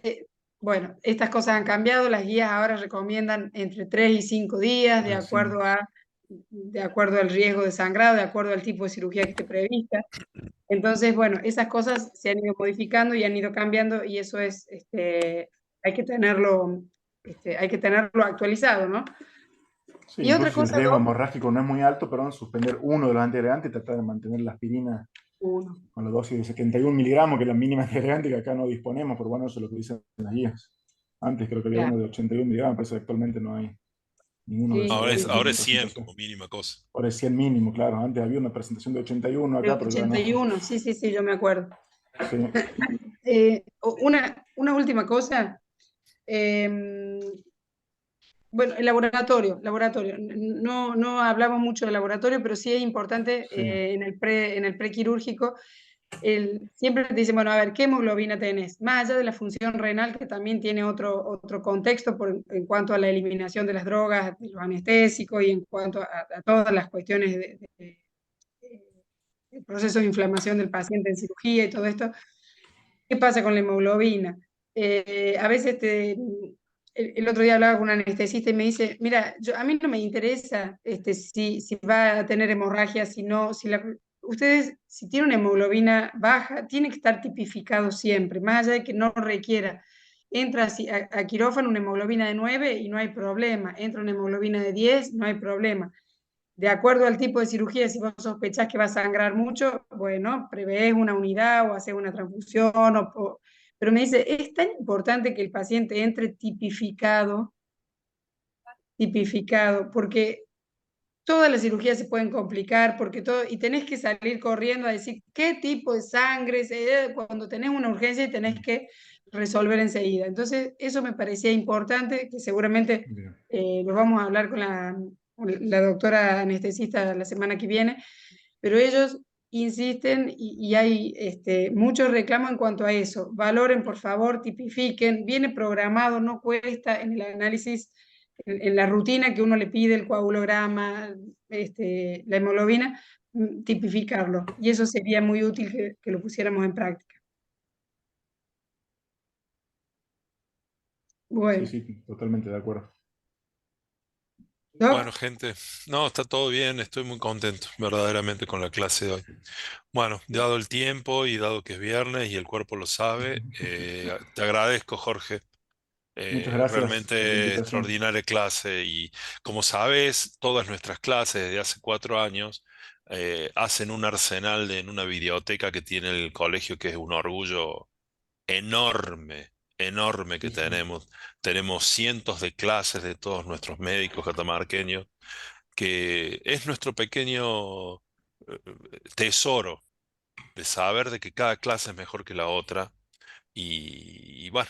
bueno, estas cosas han cambiado, las guías ahora recomiendan entre 3 y 5 días Recién. de acuerdo al riesgo de sangrado, de acuerdo al tipo de cirugía que esté prevista. Entonces, bueno, esas cosas se han ido modificando y han ido cambiando y eso es, hay que tenerlo actualizado, ¿no? Sí, Y otra incluso si el cosa, riesgo Doc, hemorrágico no es muy alto, perdón, suspender uno de los antiagregantes y tratar de mantener la aspirina uno. con la dosis de 71 miligramos, que es la mínima antiagregante que acá no disponemos, pero bueno, eso es lo que dicen las guías. Antes creo que había uno Claro. de 81 miligramos, parece que actualmente no hay ninguno de Sí, esa Ahora dosis ahora en es 100 presentación. como mínima cosa. Ahora es 100 mínimo, claro. Antes había una presentación de 81 de acá, pero ya no. 81, sí, sí, sí, yo me acuerdo. Sí, Una última cosa. Bueno, el laboratorio. No hablamos mucho del laboratorio, pero sí es importante sí. en el prequirúrgico. Siempre te dicen, bueno, a ver, ¿qué hemoglobina tenés? Más allá de la función renal, que también tiene otro contexto en cuanto a la eliminación de las drogas, de los anestésicos y en cuanto a todas las cuestiones el proceso de inflamación del paciente en cirugía y todo esto. ¿Qué pasa con la hemoglobina? A veces el otro día hablaba con un anestesista y me dice, mira, a mí no me interesa si va a tener hemorragia, si no, ustedes, si tienen una hemoglobina baja, tiene que estar tipificado siempre, más allá de que no requiera. Entra a quirófano una hemoglobina de 9 y no hay problema. Entra una hemoglobina de 10, no hay problema. De acuerdo al tipo de cirugía, si vos sospechás que va a sangrar mucho, bueno, prevés una unidad o haces una transfusión. Pero me dice, es tan importante que el paciente entre tipificado, porque todas las cirugías se pueden complicar, y tenés que salir corriendo a decir qué tipo de sangre, cuando tenés una urgencia y tenés que resolver enseguida. Entonces, eso me parecía importante, que seguramente lo vamos a hablar con la doctora anestesista la semana que viene, pero ellos insisten y hay muchos reclamos en cuanto a eso. Valoren, por favor, tipifiquen, viene programado, no cuesta en el análisis, en la rutina que uno le pide, el coagulograma, la hemoglobina, tipificarlo. Y eso sería muy útil que lo pusiéramos en práctica. Bueno. Sí, sí, totalmente de acuerdo. ¿Doc? Bueno, gente, no, está todo bien, estoy muy contento verdaderamente con la clase de hoy. Bueno, dado el tiempo y dado que es viernes y el cuerpo lo sabe, te agradezco, Jorge. Muchas gracias por la Realmente invitación. extraordinaria clase y como sabes, todas nuestras clases desde hace 4 años hacen un arsenal en una biblioteca que tiene el colegio, que es un orgullo enorme, enorme que Sí, sí. tenemos. Tenemos cientos de clases de todos nuestros médicos catamarqueños, que es nuestro pequeño tesoro de saber de que cada clase es mejor que la otra y bueno,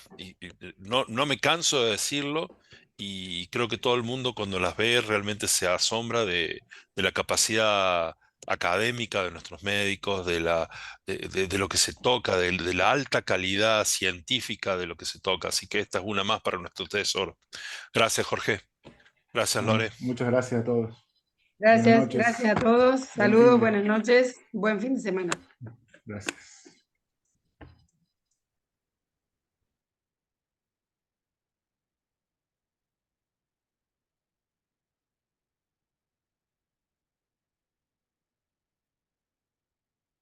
no me canso de decirlo y creo que todo el mundo cuando las ve realmente se asombra de la capacidad académica de nuestros médicos, de lo que se toca, de la alta calidad científica de lo que se toca. Así que esta es una más para nuestro tesoro. Gracias, Jorge. Gracias, Bueno, Lore. muchas gracias a todos. Buenas Gracias, noches. gracias a todos. Buen fin Saludos, de. buenas noches, buen fin de semana. Gracias.